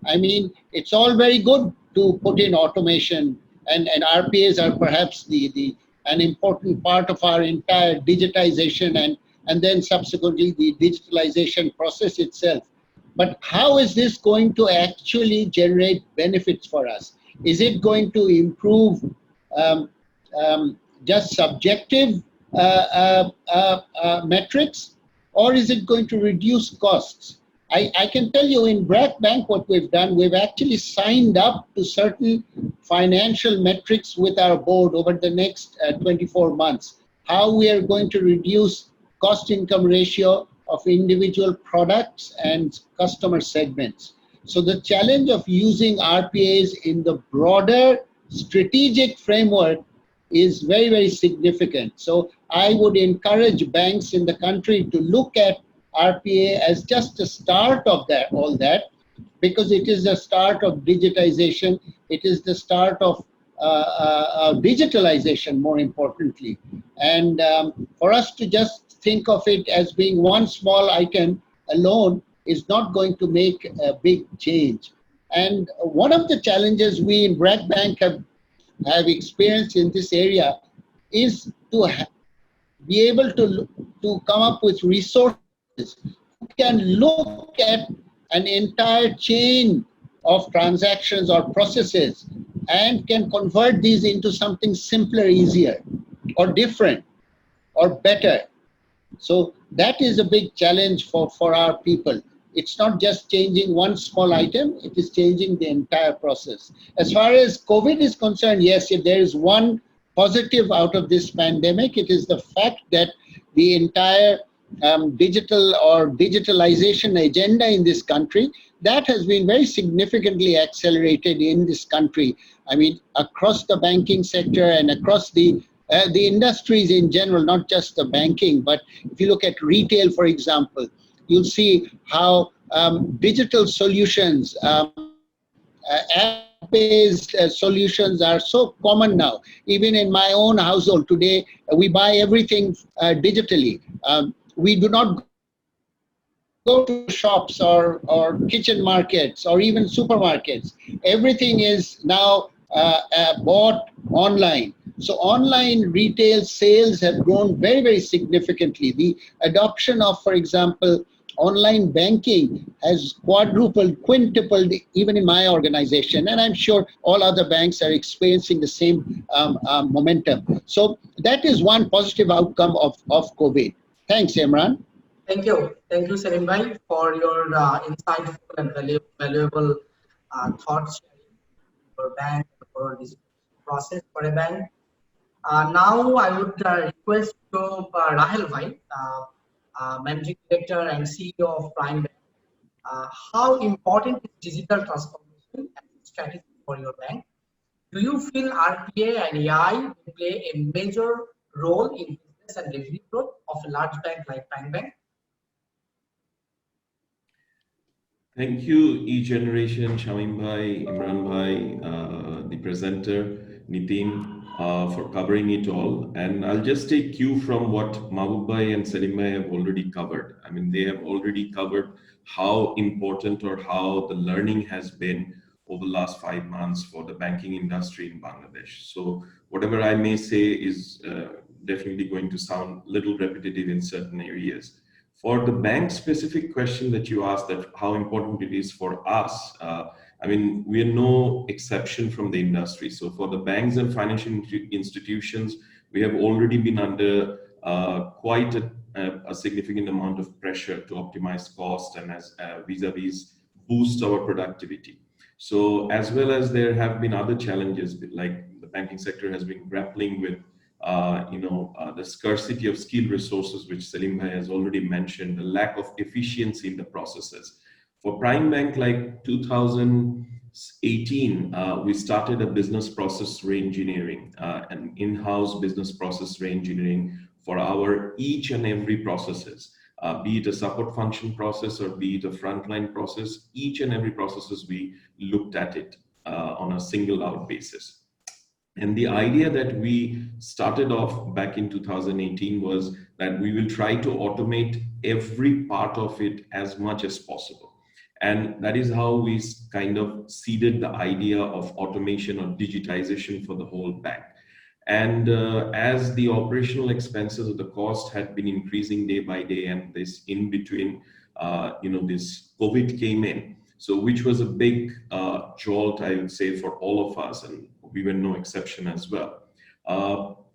I mean, it's all very good to put in automation, and RPAs are perhaps an important part of our entire digitization and then subsequently the digitalization process itself. But how is this going to actually generate benefits for us? Is it going to improve just subjective metrics, or is it going to reduce costs? I can tell you in BRAC Bank what we've done, we've actually signed up to certain financial metrics with our board over the next 24 months, how we are going to reduce cost-income ratio of individual products and customer segments. So the challenge of using RPAs in the broader strategic framework is very, very significant. So I would encourage banks in the country to look at RPA as just a start of all that, because it is the start of digitization. It is the start of digitalization, more importantly. And for us to just think of it as being one small item alone is not going to make a big change. And one of the challenges we in BRAC Bank have experienced in this area is to be able to come up with resources who can look at an entire chain of transactions or processes and can convert these into something simpler, easier, or different, or better. So that is a big challenge for our people. It's not just changing one small item, it is changing the entire process. As far as COVID is concerned, yes, if there is one positive out of this pandemic, it is the fact that the entire digital or digitalization agenda in this country, that has been very significantly accelerated in this country. I mean, across the banking sector and across the industries in general, not just the banking, but if you look at retail, for example, you'll see how digital solutions, app-based solutions are so common now. Even in my own household today, we buy everything digitally. We do not go to shops or kitchen markets or even supermarkets. Everything is now bought online. So online retail sales have grown very, very significantly. The adoption of, for example, online banking has quadrupled, quintupled, even in my organization. And I'm sure all other banks are experiencing the same momentum. So that is one positive outcome of COVID. Thanks, Imran. Thank you, Salim Bhai, for your insightful and valuable thoughts for bank, for this process for a bank. Now I would request to Rahel Bhai, Managing Director and CEO of Prime Bank. How important is digital transformation and strategy for your bank? Do you feel RPA and AI will play a major role in business and revenue growth of a large bank like Prime Bank? Thank you, eGeneration, Shamim Bhai, Imran Bhai, the presenter. Nitin, for covering it all. And I'll just take cue from what Mahbub Bhai and Salim Bhai have already covered. I mean, they have already covered how important or how the learning has been over the last 5 months for the banking industry in Bangladesh. So whatever I may say is definitely going to sound a little repetitive in certain areas. For the bank specific question that you asked, that how important it is for us, I mean, we are no exception from the industry. So for the banks and financial institutions, we have already been under quite a significant amount of pressure to optimize cost and as vis-a-vis boost our productivity. So as well as there have been other challenges, like the banking sector has been grappling with the scarcity of skilled resources, which Salim Bhai has already mentioned, the lack of efficiency in the processes. For Prime Bank, like 2018, we started a business process reengineering, an in-house business process reengineering for our each and every processes. Be it a support function process or be it a frontline process, each and every processes we looked at it on a single out basis. And the idea that we started off back in 2018 was that we will try to automate every part of it as much as possible. And that is how we kind of seeded the idea of automation or digitization for the whole bank. And as the operational expenses of the cost had been increasing day by day, and this in between, this COVID came in, so which was a big jolt, I would say, for all of us, and we were no exception as well.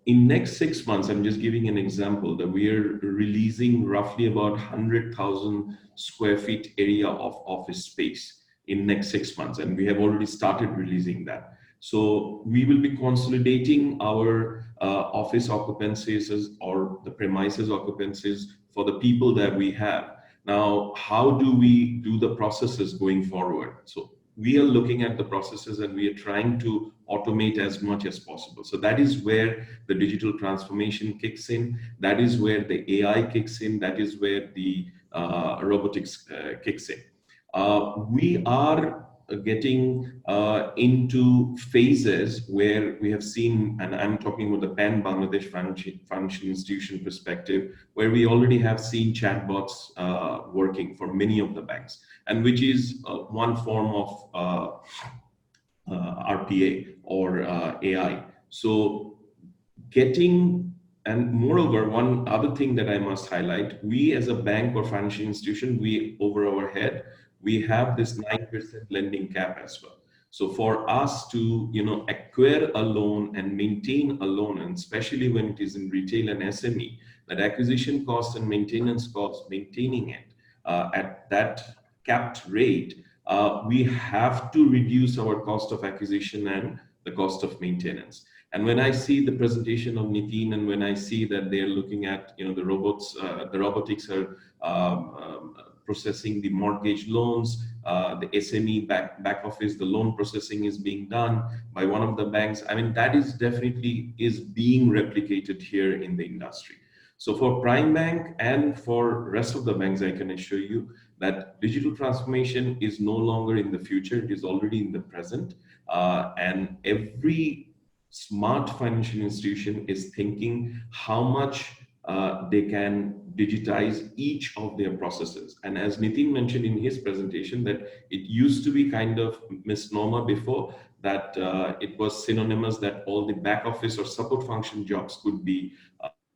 In next 6 months, I'm just giving an example that we are releasing roughly about 100,000 square feet area of office space in next 6 months, and we have already started releasing that. So we will be consolidating our office occupancies or the premises occupancies for the people that we have. Now, how do we do the processes going forward? So we are looking at the processes and we are trying to automate as much as possible. So that is where the digital transformation kicks in. That is where the AI kicks in. That is where the robotics kicks in. We are getting into phases where we have seen, and I'm talking about the Pan Bangladesh financial institution perspective, where we already have seen chatbots working for many of the banks, and which is one form of RPA or AI. So and moreover, one other thing that I must highlight, we as a bank or financial institution, we over our head, we have this 9% lending cap as well. So for us to acquire a loan and maintain a loan, and especially when it is in retail and SME, that acquisition cost and maintenance cost, maintaining it at that capped rate, we have to reduce our cost of acquisition and the cost of maintenance. And when I see the presentation of Nitin, and when I see that they're looking at the robotics are processing the mortgage loans, the SME back office, the loan processing is being done by one of the banks. I mean, that is definitely being replicated here in the industry. So for Prime Bank and for rest of the banks, I can assure you that digital transformation is no longer in the future, it is already in the present. And every smart financial institution is thinking how much they can digitize each of their processes. And as Nitin mentioned in his presentation, that it used to be kind of misnomer before, that it was synonymous that all the back office or support function jobs could be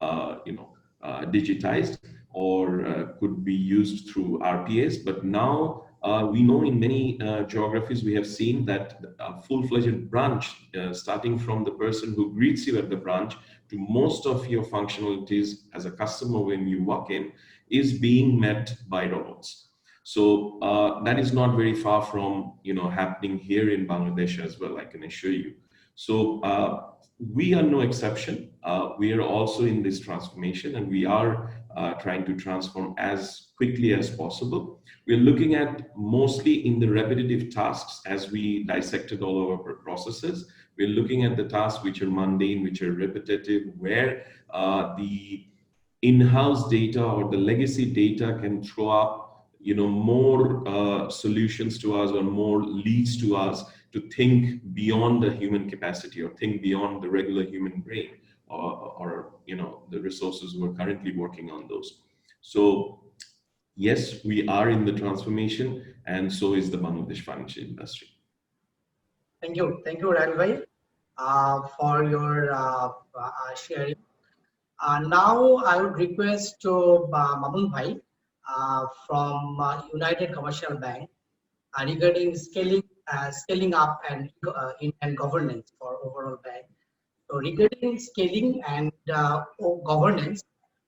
digitized or could be used through RPAs. But now we know in many geographies we have seen that a full-fledged branch, starting from the person who greets you at the branch to most of your functionalities as a customer when you walk in, is being met by robots. So that is not very far from happening here in Bangladesh as well, I can assure you. So we are no exception. We are also in this transformation, and we are trying to transform as quickly as possible. We're looking at mostly in the repetitive tasks as we dissected all our processes. We're looking at the tasks which are mundane, which are repetitive, where the in-house data or the legacy data can throw up more solutions to us or more leads to us to think beyond the human capacity or think beyond the regular human brain or the resources who are currently working on those. So yes, we are in the transformation, and so is the Bangladesh financial industry. Thank you, Rahul bhai, for your sharing. Now I would request to Mamun bhai from United Commercial Bank regarding scaling up and governance for overall bank. So regarding scaling and governance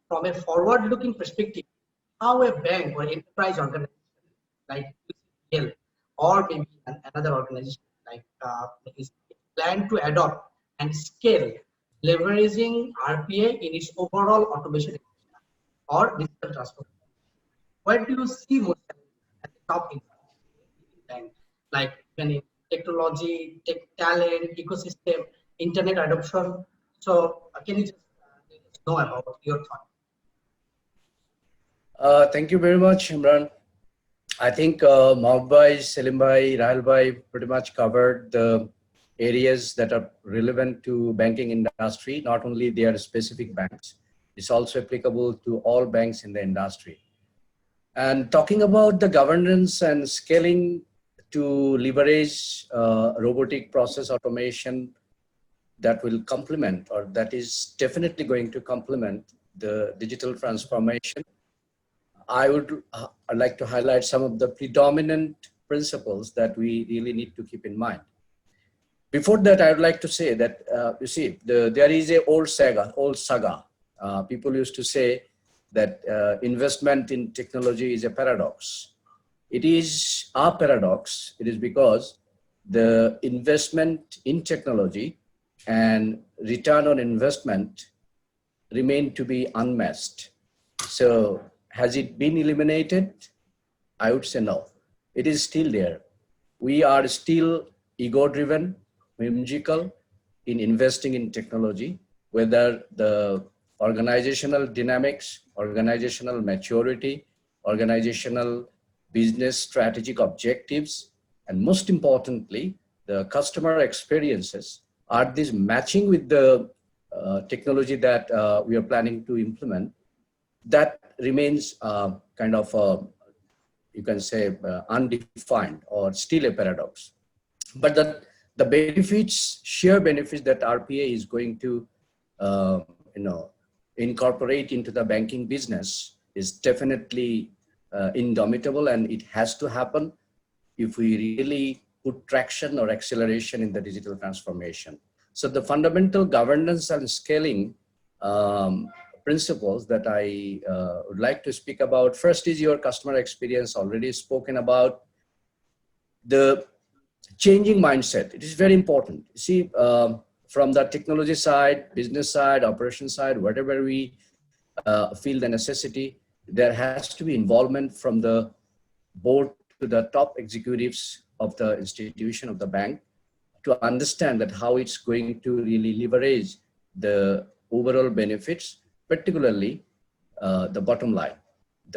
from a forward-looking perspective, how a bank or enterprise organization like UCL or maybe another organization like is planned to adopt and scale, leveraging RPA in its overall automation or digital transformation. Where do you see most at the top in bank, like even in technology, tech talent, ecosystem, internet adoption? So can you just let us know about your thoughts? Thank you very much, Imran. I think Mahmood Bhai, Selim Bhai, Rahul Bhai pretty much covered the areas that are relevant to banking industry. Not only their specific banks, it's also applicable to all banks in the industry. And talking about the governance and scaling to leverage robotic process automation that will complement, or that is definitely going to complement the digital transformation, I'd like to highlight some of the predominant principles that we really need to keep in mind. Before that, I would like to say that, you see, there is a old saga. People used to say that investment in technology is a paradox. It is a paradox. It is because the investment in technology and return on investment remain to be unmatched. So has it been eliminated? I would say no. It is still there. We are still ego-driven, whimsical in investing in technology, whether the organizational dynamics, organizational maturity, organizational business strategic objectives, and most importantly, the customer experiences. Are these matching with the technology that we are planning to implement? That remains kind of, you can say, undefined or still a paradox. But the benefits, sheer benefits that RPA is going to, incorporate into the banking business is definitely indomitable, and it has to happen if we really put traction or acceleration in the digital transformation. So the fundamental governance and scaling principles that I would like to speak about. First is your customer experience, already spoken about. The changing mindset, it is very important. See, from the technology side, business side, operation side, whatever we feel the necessity, there has to be involvement from the board to the top executives of the institution of the bank to understand that how it's going to really leverage the overall benefits, particularly the bottom line.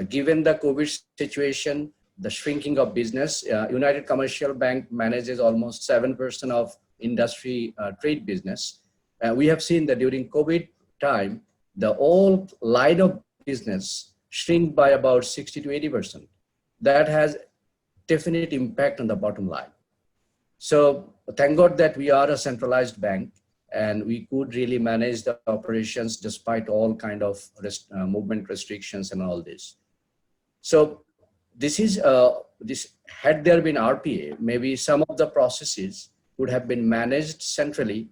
Given the COVID situation, the shrinking of business, United Commercial Bank manages almost 7% of industry trade business. We have seen that during COVID time, the whole line of business shrink by about 60 to 80%. That has definite impact on the bottom line. So thank God that we are a centralized bank and we could really manage the operations despite all kind of movement restrictions and all this. So this is, had there been RPA, maybe some of the processes would have been managed centrally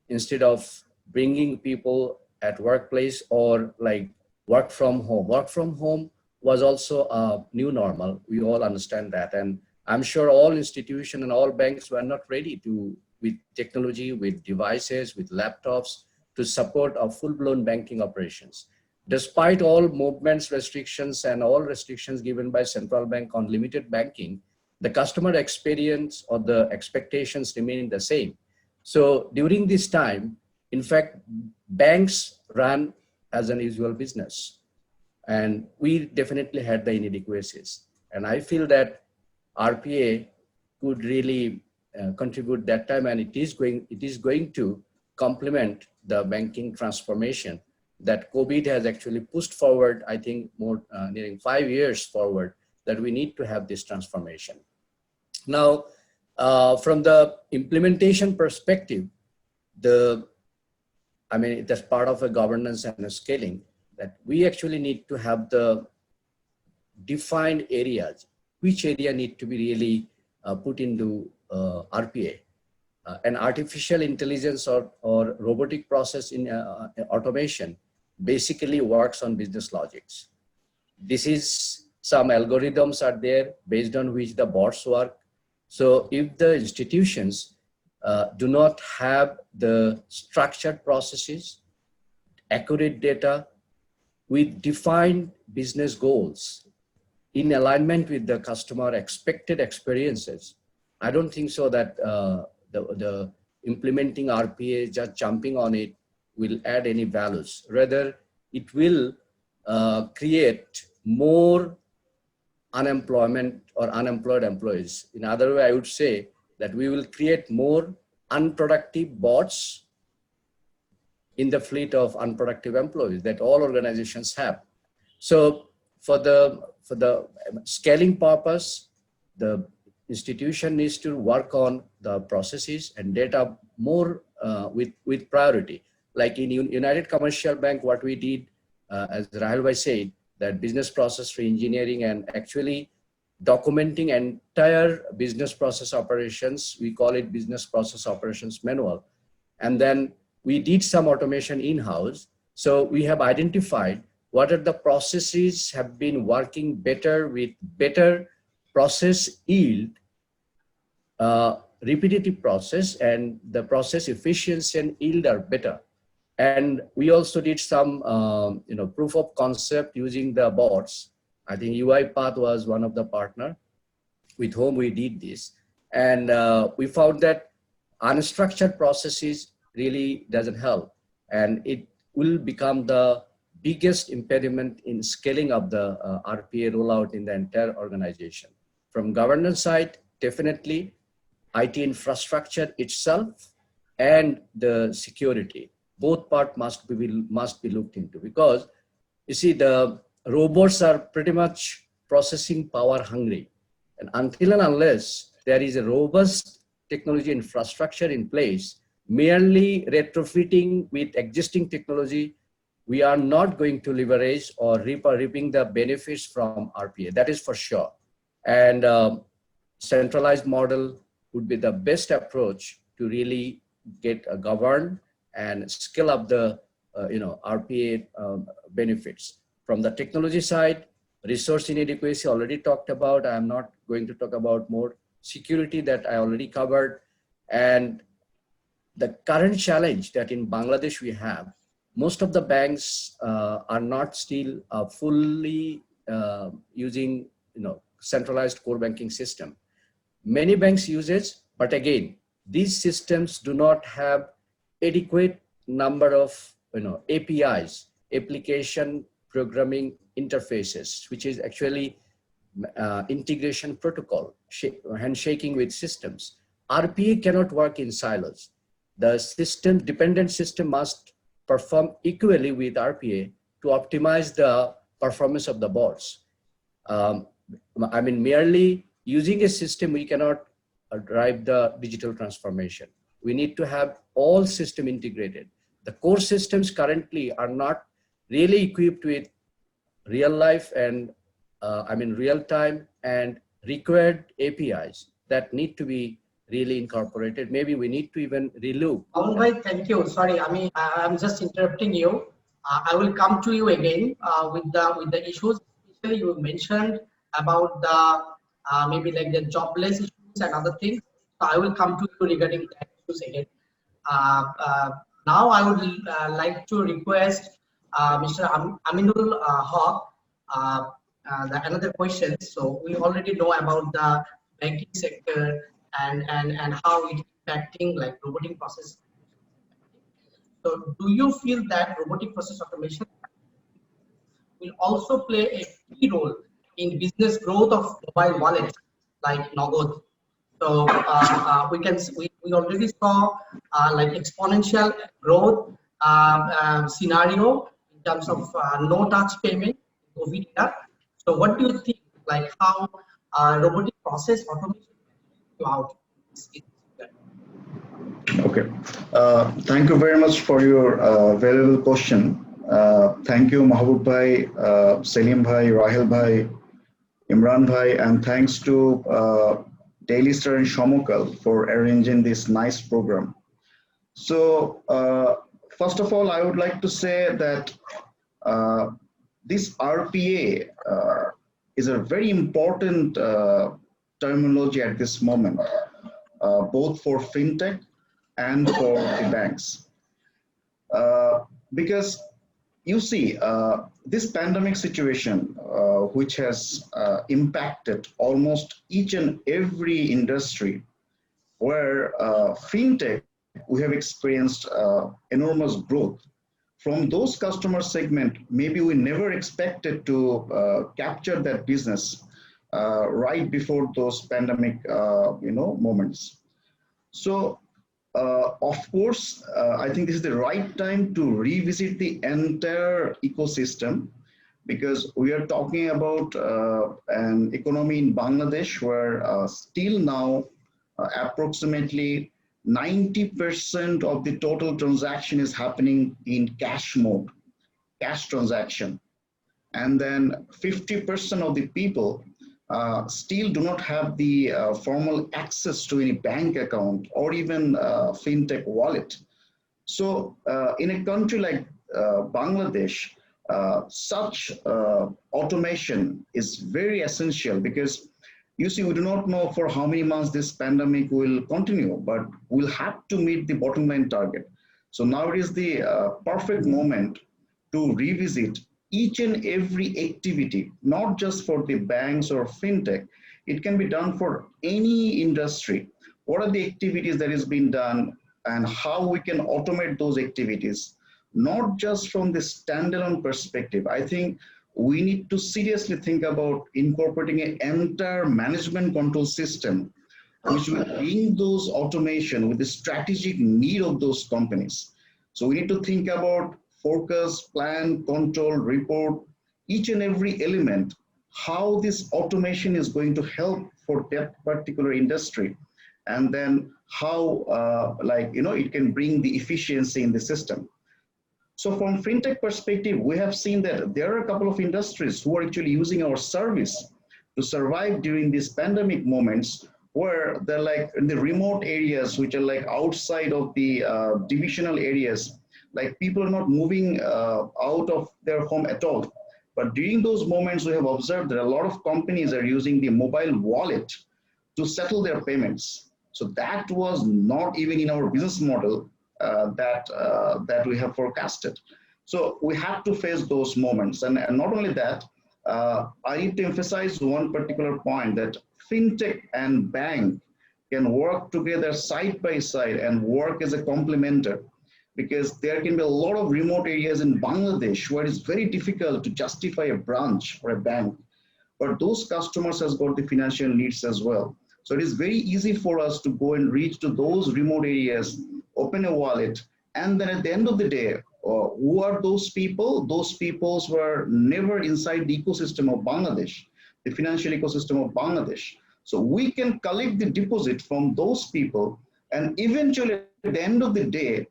instead of bringing people at workplace or like work from home. Work from home was also a new normal. We all understand that. And I'm sure all institutions and all banks were not ready to, with technology, with devices, with laptops, to support our full-blown banking operations. Despite all movements restrictions and all restrictions given by central bank on limited banking, the customer experience or the expectations remain the same. So during this time, in fact, banks ran as an usual business. And we definitely had the inadequacies. And I feel that RPA could really contribute that time, and it is going to complement the banking transformation that COVID has actually pushed forward. I think more nearing 5 years forward, that we need to have this transformation. Now, from the implementation perspective, it is part of a governance and a scaling, that we actually need to have the defined areas, which area need to be really put into RPA. And artificial intelligence or robotic process in automation basically works on business logics. This is some algorithms are there based on which the bots work. So if the institutions do not have the structured processes, accurate data with defined business goals in alignment with the customer expected experiences, I don't think so that the implementing RPA, just jumping on it, will add any values. Rather, it will create more unemployment or unemployed employees. In other way, I would say that we will create more unproductive bots in the fleet of unproductive employees that all organizations have. So for the scaling purpose, the institution needs to work on the processes and data more with priority. Like in United Commercial Bank, what we did, as Rahul Bhai said, that business process re-engineering and actually documenting entire business process operations. We call it business process operations manual. And then we did some automation in-house. So we have identified what are the processes have been working better with better process yield, repetitive process, and the process efficiency and yield are better. And we also did some proof of concept using the bots. I think UiPath was one of the partner with whom we did this. And we found that unstructured processes really doesn't help. And it will become the biggest impediment in scaling up the RPA rollout in the entire organization. From governance side, definitely IT infrastructure itself and the security, both part must be looked into, because you see the robots are pretty much processing power hungry, and until and unless there is a robust technology infrastructure in place, merely retrofitting with existing technology, we are not going to leverage or reaping the benefits from RPA. That is for sure. And centralized model would be the best approach to really get a governed and scale up the RPA benefits. From the technology side, resource inadequacy already talked about. I am not going to talk about more. Security that I already covered. And the current challenge that in Bangladesh we have, most of the banks are not still fully using centralized core banking system. Many banks use it, but again, these systems do not have adequate number of APIs, application programming interfaces, which is actually integration protocol, handshaking with systems. RPA cannot work in silos. The dependent system must perform equally with RPA to optimize the performance of the bots. Merely using a system, we cannot drive the digital transformation. We need to have all system integrated. The core systems currently are not really equipped with real life and real time and required APIs that need to be really incorporated. Maybe we need to even relook. Alright, thank you. Sorry, I'm just interrupting you. I will come to you again with the issues. Especially you mentioned about the maybe like the jobless issues and other things. So I will come to you regarding that issues again. Now I would like to request Mr. Aminul Haq another question. So we already know about the banking sector and how it impacting like robotic process. So do you feel that robotic process automation will also play a key role in business growth of mobile wallets like Nogod? So we already saw like exponential growth scenario in terms of no touch payment COVID era. So what do you think, like how robotic process automation to out? Okay. Thank you very much for your valuable question. Thank you, Mahbub Bhai, Selim Bhai, Rahil Bhai, Imran Bhai, and thanks to Daily Star and Shomokal for arranging this nice program. So, first of all, I would like to say that this RPA is a very important terminology at this moment, both for fintech and for the banks. Because you see, this pandemic situation, which has impacted almost each and every industry, where fintech, we have experienced enormous growth. From those customer segment, maybe we never expected to capture that business right before those pandemic, moments. So, of course, I think this is the right time to revisit the entire ecosystem, because we are talking about an economy in Bangladesh where still now approximately 90% of the total transaction is happening in cash mode, cash transaction. And then 50% of the people still do not have the formal access to any bank account or even fintech wallet. So in a country like Bangladesh, such automation is very essential, because you see, we do not know for how many months this pandemic will continue, but we'll have to meet the bottom line target. So now it is the perfect moment to revisit each and every activity, not just for the banks or fintech. It can be done for any industry. What are the activities that is being done and how we can automate those activities, not just from the standalone perspective. I think we need to seriously think about incorporating an entire management control system, which will bring those automation with the strategic need of those companies. So we need to think about focus, plan, control, report, each and every element, how this automation is going to help for that particular industry, and then how it can bring the efficiency in the system. So from fintech perspective, we have seen that there are a couple of industries who are actually using our service to survive during these pandemic moments, where they're like in the remote areas, which are like outside of the divisional areas, like people are not moving out of their home at all. But during those moments, we have observed that a lot of companies are using the mobile wallet to settle their payments. So that was not even in our business model that we have forecasted. So we have to face those moments. And not only that, I need to emphasize one particular point, that fintech and bank can work together side by side and work as a complementer, because there can be a lot of remote areas in Bangladesh where it's very difficult to justify a branch for a bank, but those customers has got the financial needs as well. So it is very easy for us to go and reach to those remote areas, open a wallet, and then at the end of the day, who are those people? Those people were never inside the ecosystem of Bangladesh, the financial ecosystem of Bangladesh. So we can collect the deposit from those people, and eventually at the end of the day,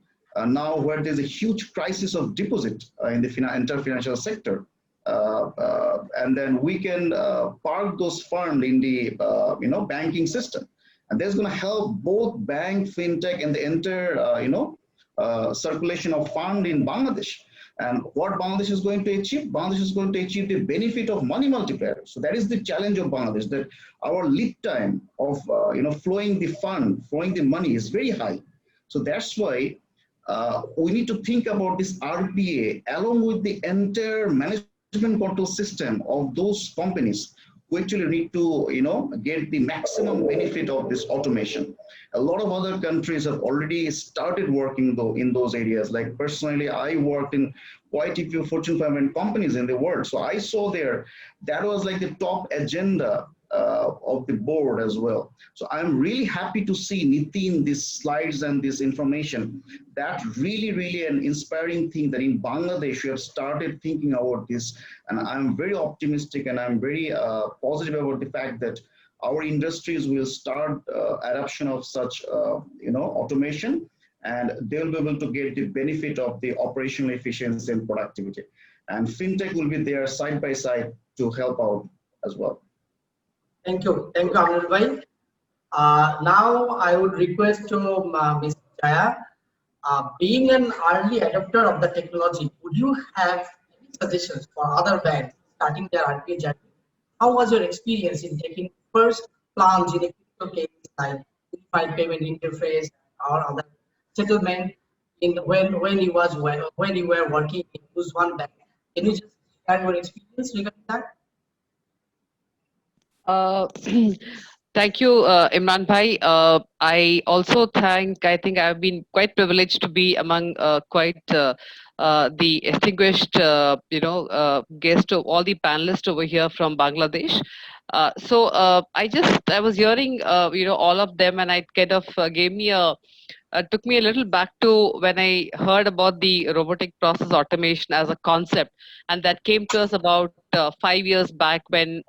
now where there's a huge crisis of deposit in the entire financial sector, and then we can park those funds in the banking system, and that's going to help both bank, fintech, and the entire circulation of fund in Bangladesh. And what Bangladesh is going to achieve? Bangladesh is going to achieve the benefit of money multiplier. So that is the challenge of Bangladesh, that our lead time of flowing the fund, flowing the money is very high. So that's why we need to think about this RPA along with the entire management control system of those companies who actually need to get the maximum benefit of this automation. A lot of other countries have already started working in those areas. Like personally, I worked in quite a few Fortune 500 companies in the world. So I saw there, that was like the top agenda of the board as well. So I'm really happy to see Nitin, these slides and this information. That really an inspiring thing that in Bangladesh we have started thinking about this, and I'm very optimistic and I'm very positive about the fact that our industries will start adoption of such automation, and they'll be able to get the benefit of the operational efficiency and productivity. And fintech will be there side by side to help out as well. Thank you, Anil Bhai. Now I would request to Ms. Jaya, being an early adopter of the technology, would you have any suggestions for other banks starting their RPA journey? How was your experience in taking first plunge in a crypto case like unified payment interface or other settlement in when you were working in Use One Bank? Can you just share your experience regarding that? Uh, Thank you, Imran Bhai. I think I've been quite privileged to be among quite the distinguished, guest of all the panelists over here from Bangladesh. I was hearing, all of them, and it kind of gave me took me a little back to when I heard about the robotic process automation as a concept, and that came to us about 5 years back when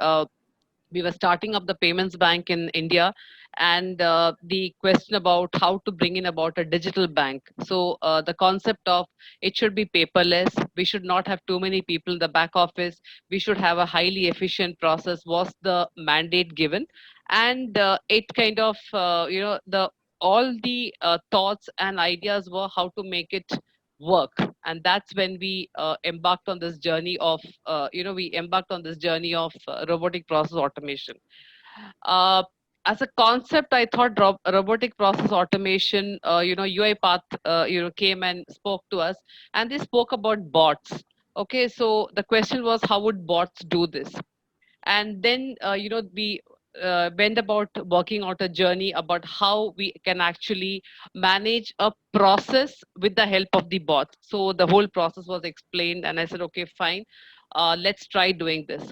we were starting up the payments bank in India, and the question about how to bring in about a digital bank. So the concept of it should be paperless. We should not have too many people in the back office. We should have a highly efficient process was the mandate given, and it kind of the all the thoughts and ideas were how to make it work, and that's when we embarked on this journey of robotic process automation. uh, as a concept, I thought robotic process automation, UiPath came and spoke to us, and they spoke about bots. Okay, so the question was, how would bots do this? And then we went about working out a journey about how we can actually manage a process with the help of the bot. So the whole process was explained, and I said, okay, fine, let's try doing this.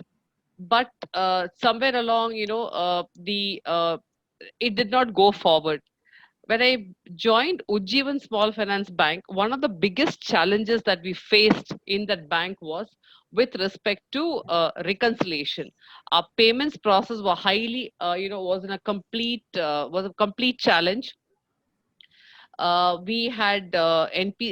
But somewhere along, the it did not go forward. When I joined Ujjivan Small Finance Bank, one of the biggest challenges that we faced in that bank was with respect to reconciliation. Our payments process were highly, was a complete challenge. We had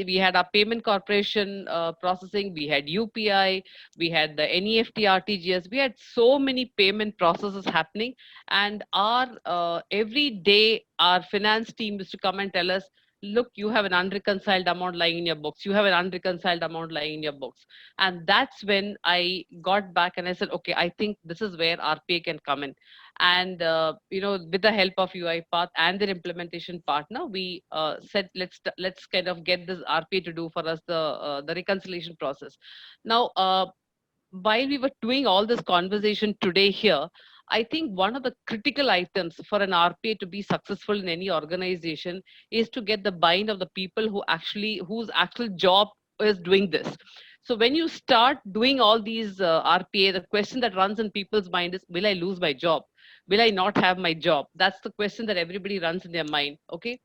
we had our payment corporation processing, we had UPI, we had the NEFT RTGS, we had so many payment processes happening, and our every day our finance team used to come and tell us, look, you have an unreconciled amount lying in your books, you have an unreconciled amount lying in your books. And that's when I got back and I said, okay, I think this is where RPA can come in. And with the help of UiPath and their implementation partner, we said, let's kind of get this RPA to do for us the reconciliation process. Now, while we were doing all this conversation today here, I think one of the critical items for an RPA to be successful in any organization is to get the buy-in of the people whose actual job is doing this. So when you start doing all these RPA, the question that runs in people's mind is, will I lose my job? Will I not have my job? That's the question that everybody runs in their mind. Okay.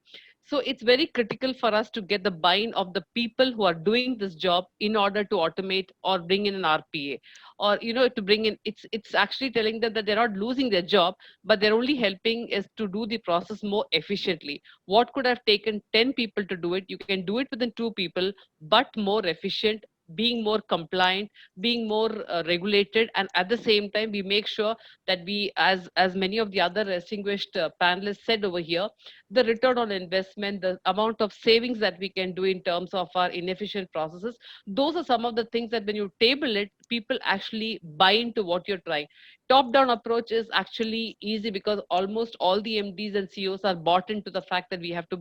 So it's very critical for us to get the buy-in of the people who are doing this job in order to automate or bring in an RPA, or to bring in. It's actually telling them that they're not losing their job, but they're only helping is to do the process more efficiently. What could have taken 10 people to do it, you can do it within 2 people, but more efficient, being more compliant, being more regulated, and at the same time we make sure that we, as many of the other distinguished panelists said over here, the return on investment, the amount of savings that we can do in terms of our inefficient processes, those are some of the things that when you table it, people actually buy into what you're trying. Top down approach is actually easy because almost all the MDs and CEOs are bought into the fact that we have to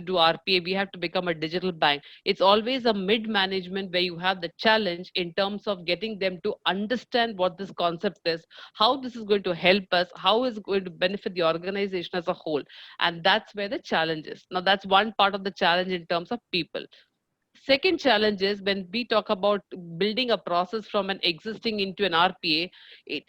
do RPA, we have to become a digital bank. It's always a mid management where you have the challenge in terms of getting them to understand what this concept is, how this is going to help us, how is it going to benefit the organization as a whole. And that's where the challenge is. Now, that's one part of the challenge in terms of people. Second challenge is when we talk about building a process from an existing into an RPA,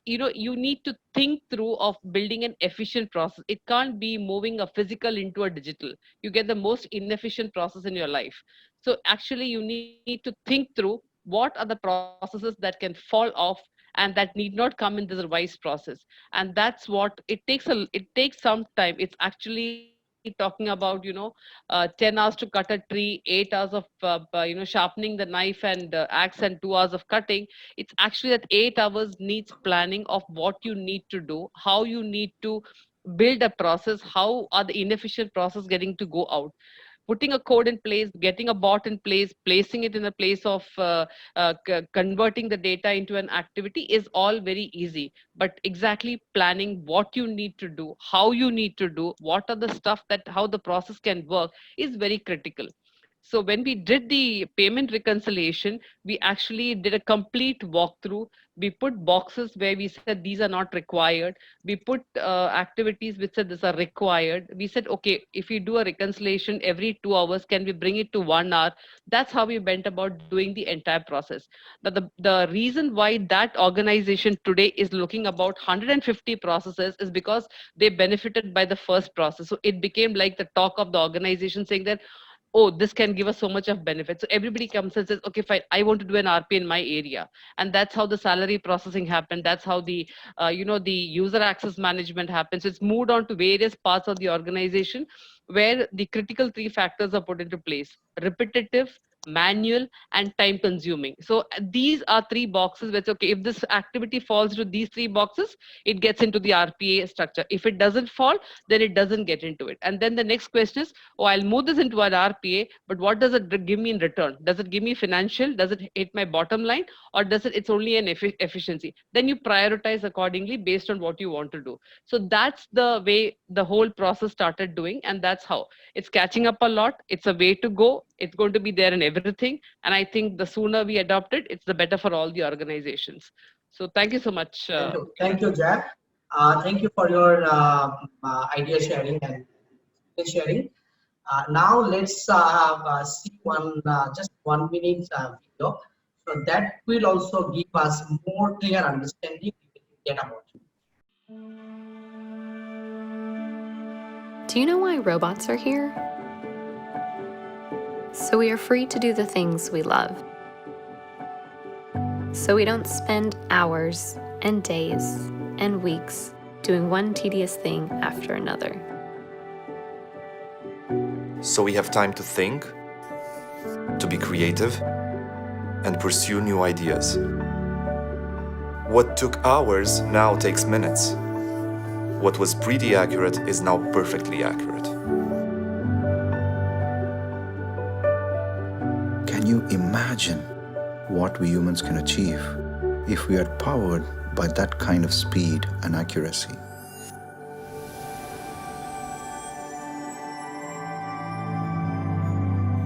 you need to think through of building an efficient process. It can't be moving a physical into a digital. You get the most inefficient process in your life. So actually you need to think through what are the processes that can fall off and that need not come in this revised process. And that's what it takes some time. It's actually talking about 10 hours to cut a tree, 8 hours of sharpening the knife and axe, and 2 hours of cutting. It's actually that 8 hours needs planning of what you need to do, how you need to build a process, how are the inefficient process getting to go out, putting a code in place, getting a bot in place, placing it in a place of converting the data into an activity is all very easy. But exactly planning what you need to do, how you need to do, what are the stuff that how the process can work is very critical. So when we did the payment reconciliation, we actually did a complete walkthrough. We put boxes where we said these are not required. We put activities which said these are required. We said, okay, if we do a reconciliation every 2 hours, can we bring it to 1 hour? That's how we went about doing the entire process. Now, the reason why that organization today is looking about 150 processes is because they benefited by the first process. So it became like the talk of the organization saying that, oh, this can give us so much of benefit. So everybody comes and says, okay, fine, I want to do an RP in my area. And that's how the salary processing happened. That's how the user access management happens. It's moved on to various parts of the organization where the critical three factors are put into place: repetitive, manual, and time consuming. So these are three boxes which, okay, if this activity falls to these three boxes, it gets into the RPA structure. If it doesn't fall, then it doesn't get into it. And then the next question is, oh, I'll move this into an RPA, but what does it give me in return? Does it give me financial? Does it hit my bottom line? Or it's only an efficiency? Then you prioritize accordingly based on what you want to do. So that's the way the whole process started doing. And that's how it's catching up a lot. It's a way to go. It's going to be there in everything. And I think the sooner we adopt it, it's the better for all the organizations. So thank you so much. Thank you, Jack. Thank you for your idea sharing and sharing. Now let's see just 1 minute video. So that will also give us more clear understanding get about it. Do you know why robots are here? So we are free to do the things we love. So we don't spend hours and days and weeks doing one tedious thing after another. So we have time to think, to be creative, and pursue new ideas. What took hours now takes minutes. What was pretty accurate is now perfectly accurate. Can you imagine what we humans can achieve if we are powered by that kind of speed and accuracy?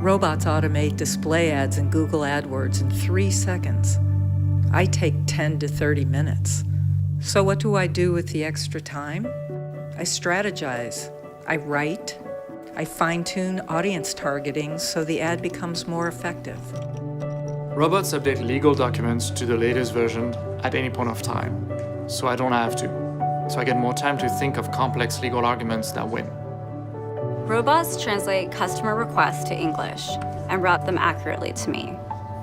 Robots automate display ads in Google AdWords in 3 seconds. I take 10 to 30 minutes. So what do I do with the extra time? I strategize. I write. I fine-tune audience targeting so the ad becomes more effective. Robots update legal documents to the latest version at any point of time, so I don't have to. So I get more time to think of complex legal arguments that win. Robots translate customer requests to English and route them accurately to me,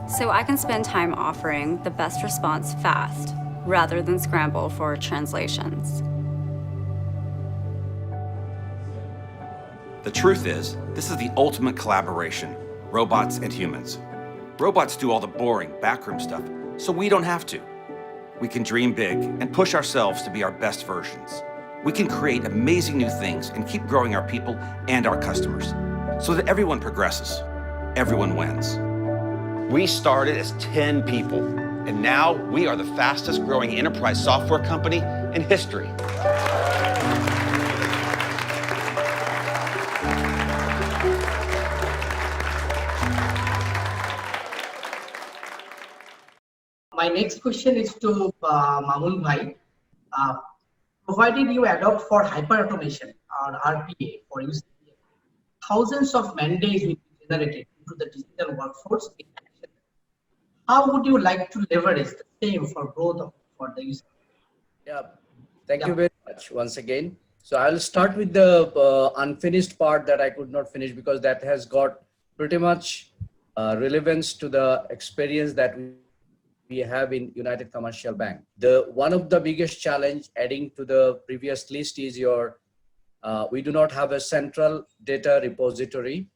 so I can spend time offering the best response fast, rather than scramble for translations. The truth is, this is the ultimate collaboration, robots and humans. Robots do all the boring, backroom stuff, so we don't have to. We can dream big and push ourselves to be our best versions. We can create amazing new things and keep growing our people and our customers, so that everyone progresses, everyone wins. We started as 10 people, and now we are the fastest growing enterprise software company in history. My next question is to Mahul Bhai. Provided you adopt for hyperautomation or RPA for use, thousands of man days will be generated into the digital workforce in action. How would you like to leverage the same for growth for the user? Yeah, thank you very much once again. So I'll start with the unfinished part that I could not finish because that has got pretty much relevance to the experience that we have in United Commercial Bank. One of the biggest challenge adding to the previous list is we do not have a central data repository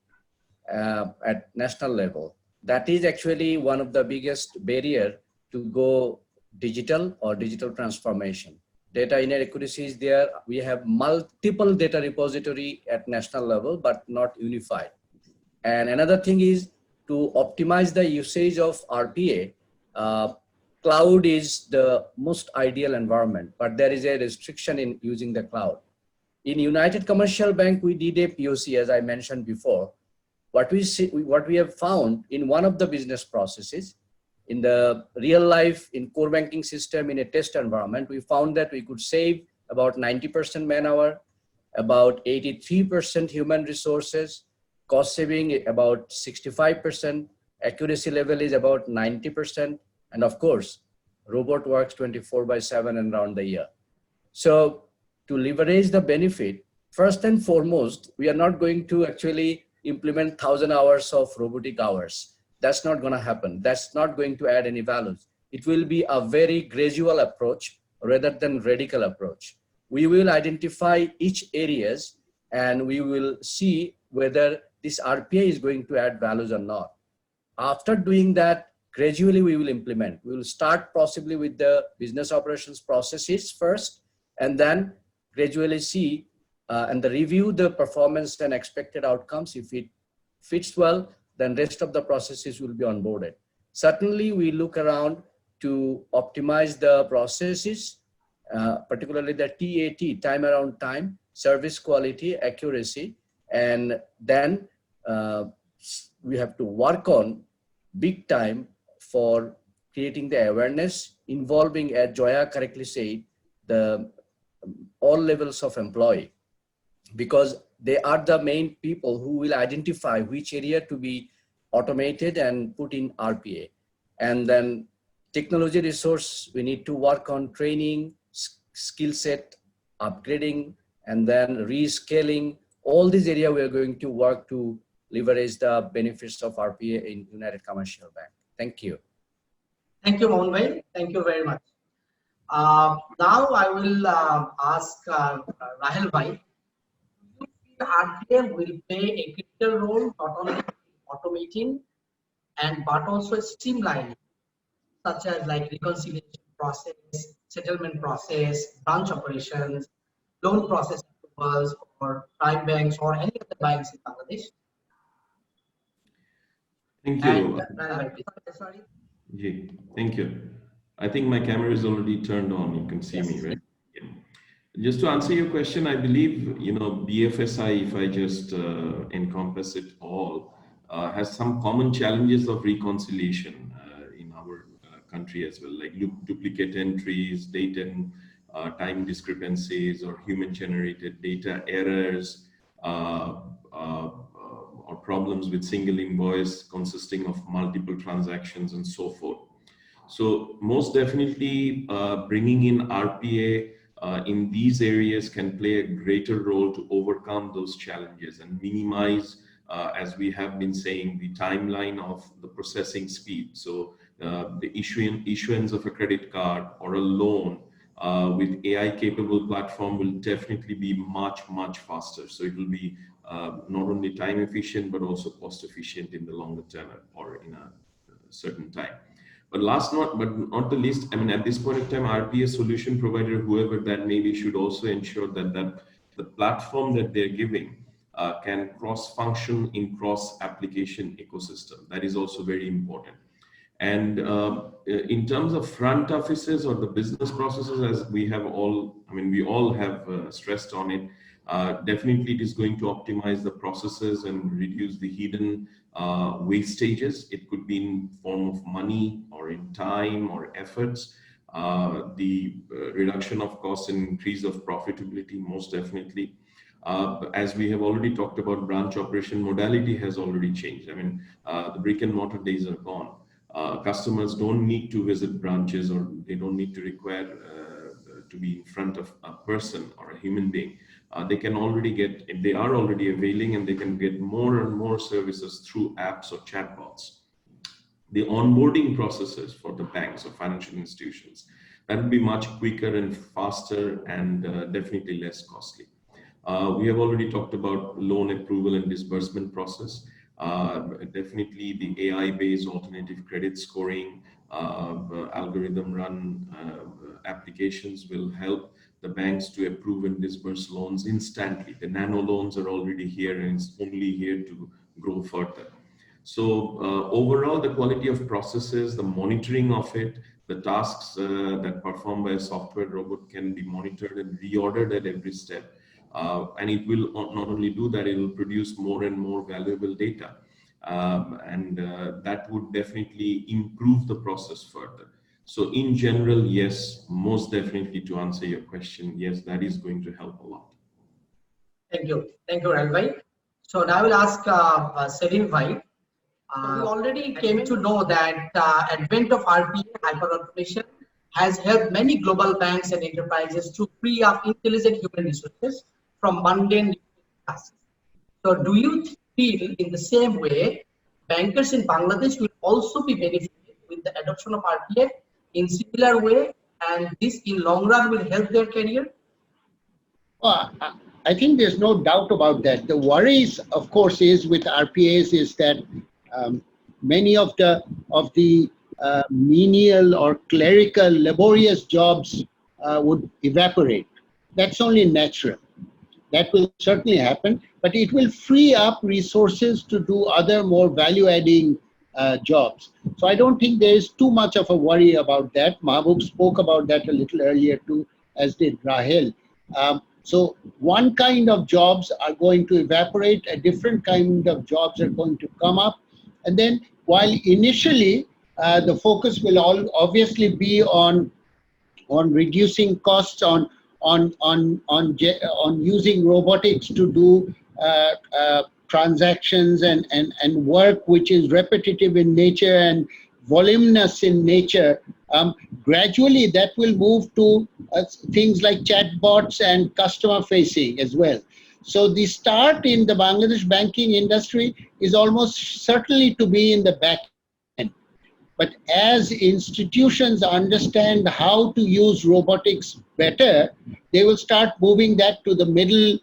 at national level. That is actually one of the biggest barrier to go digital or digital transformation. Data inadequacy is there. We have multiple data repository at national level, but not unified. And another thing is to optimize the usage of RPA. Cloud is the most ideal environment, but there is a restriction in using the cloud. In United Commercial Bank, we did a POC, as I mentioned before. What we have found in one of the business processes, in the real life, in core banking system, in a test environment, we found that we could save about 90% man hour, about 83% human resources, cost saving about 65%, accuracy level is about 90%, and of course, robot works 24/7 and around the year. So to leverage the benefit, first and foremost, we are not going to actually implement 1,000 hours of robotic hours. That's not going to happen. That's not going to add any values. It will be a very gradual approach rather than radical approach. We will identify each areas and we will see whether this RPA is going to add values or not. After doing that, gradually we will implement. We will start possibly with the business operations processes first, and then gradually see and review the performance and expected outcomes. If it fits well, then rest of the processes will be onboarded. Certainly, we look around to optimize the processes, particularly the TAT, time around time, service quality, accuracy, and then we have to work on big time for creating the awareness involving, as Joya correctly said, the all levels of employee, because they are the main people who will identify which area to be automated and put in RPA. And then technology resource, we need to work on training, skill set, upgrading, and then rescaling. All these areas we are going to work to leverage the benefits of RPA in United Commercial Bank. Thank you. Thank you, Mohan Bhai. Thank you very much. Now I will ask Rahel Bhai. RPA will play a critical role not only in automating but also streamlining, such as like reconciliation process, settlement process, branch operations, loan process approvals for prime banks or any other banks in Bangladesh. Thank you. Thank you. I think my camera is already turned on. You can see me, right? Yeah. Just to answer your question, I believe, BFSI, if I just encompass it all, has some common challenges of reconciliation in our country as well, like duplicate entries, date and time discrepancies, or human-generated data errors, or problems with single invoice consisting of multiple transactions and so forth. So most definitely bringing in RPA in these areas can play a greater role to overcome those challenges and minimize, as we have been saying, the timeline of the processing speed. So the issuance of a credit card or a loan with AI capable platform will definitely be much, much faster. So it will be not only time efficient, but also cost efficient in the longer term or in a certain time. But not the least, I mean, at this point in time, RPA solution provider, whoever that may be, should also ensure that the platform that they're giving can cross-function in cross-application ecosystem. That is also very important. And in terms of front offices or the business processes, as we all have stressed on it, definitely it is going to optimize the processes and reduce the hidden wastages. It could be in form of money or in time or efforts. The reduction of costs and increase of profitability, most definitely. As we have already talked about, branch operation modality has already changed. I mean, the brick and mortar days are gone. Customers don't need to visit branches, or they don't need to require to be in front of a person or a human being. They can already get, they are already availing, and they can get more and more services through apps or chatbots. The onboarding processes for the banks or financial institutions, that will be much quicker and faster, and definitely less costly. We have already talked about loan approval and disbursement process. Definitely the AI-based alternative credit scoring, algorithm run applications will help the banks to approve and disburse loans instantly. The nano loans are already here, and it's only here to grow further. So overall, the quality of processes, the monitoring of it, the tasks that performed by a software robot can be monitored and reordered at every step. And it will not only do that, it will produce more and more valuable data. That would definitely improve the process further. So in general, yes, most definitely, to answer your question, yes, that is going to help a lot. Thank you, Rahul. So now I will ask Selim Bhai. We already came to know that advent of RPA, hyperautomation, has helped many global banks and enterprises to free up intelligent human resources from mundane tasks. So do you feel in the same way bankers in Bangladesh will also be benefited with the adoption of RPA in similar way, and this in long run will help their career? Well, I think there's no doubt about that. The worries, of course, is with RPAs is that many of the menial or clerical laborious jobs would evaporate. That's only natural. That will certainly happen, but it will free up resources to do other more value-adding jobs. So I don't think there is too much of a worry about that. Mahbub spoke about that a little earlier too, as did Rahel. So one kind of jobs are going to evaporate, a different kind of jobs are going to come up. And then while initially the focus will obviously be on reducing costs, on using robotics to do transactions and work which is repetitive in nature and voluminous in nature, gradually that will move to things like chatbots and customer facing as well. So the start in the Bangladesh banking industry is almost certainly to be in the back end. But as institutions understand how to use robotics better, they will start moving that to the middle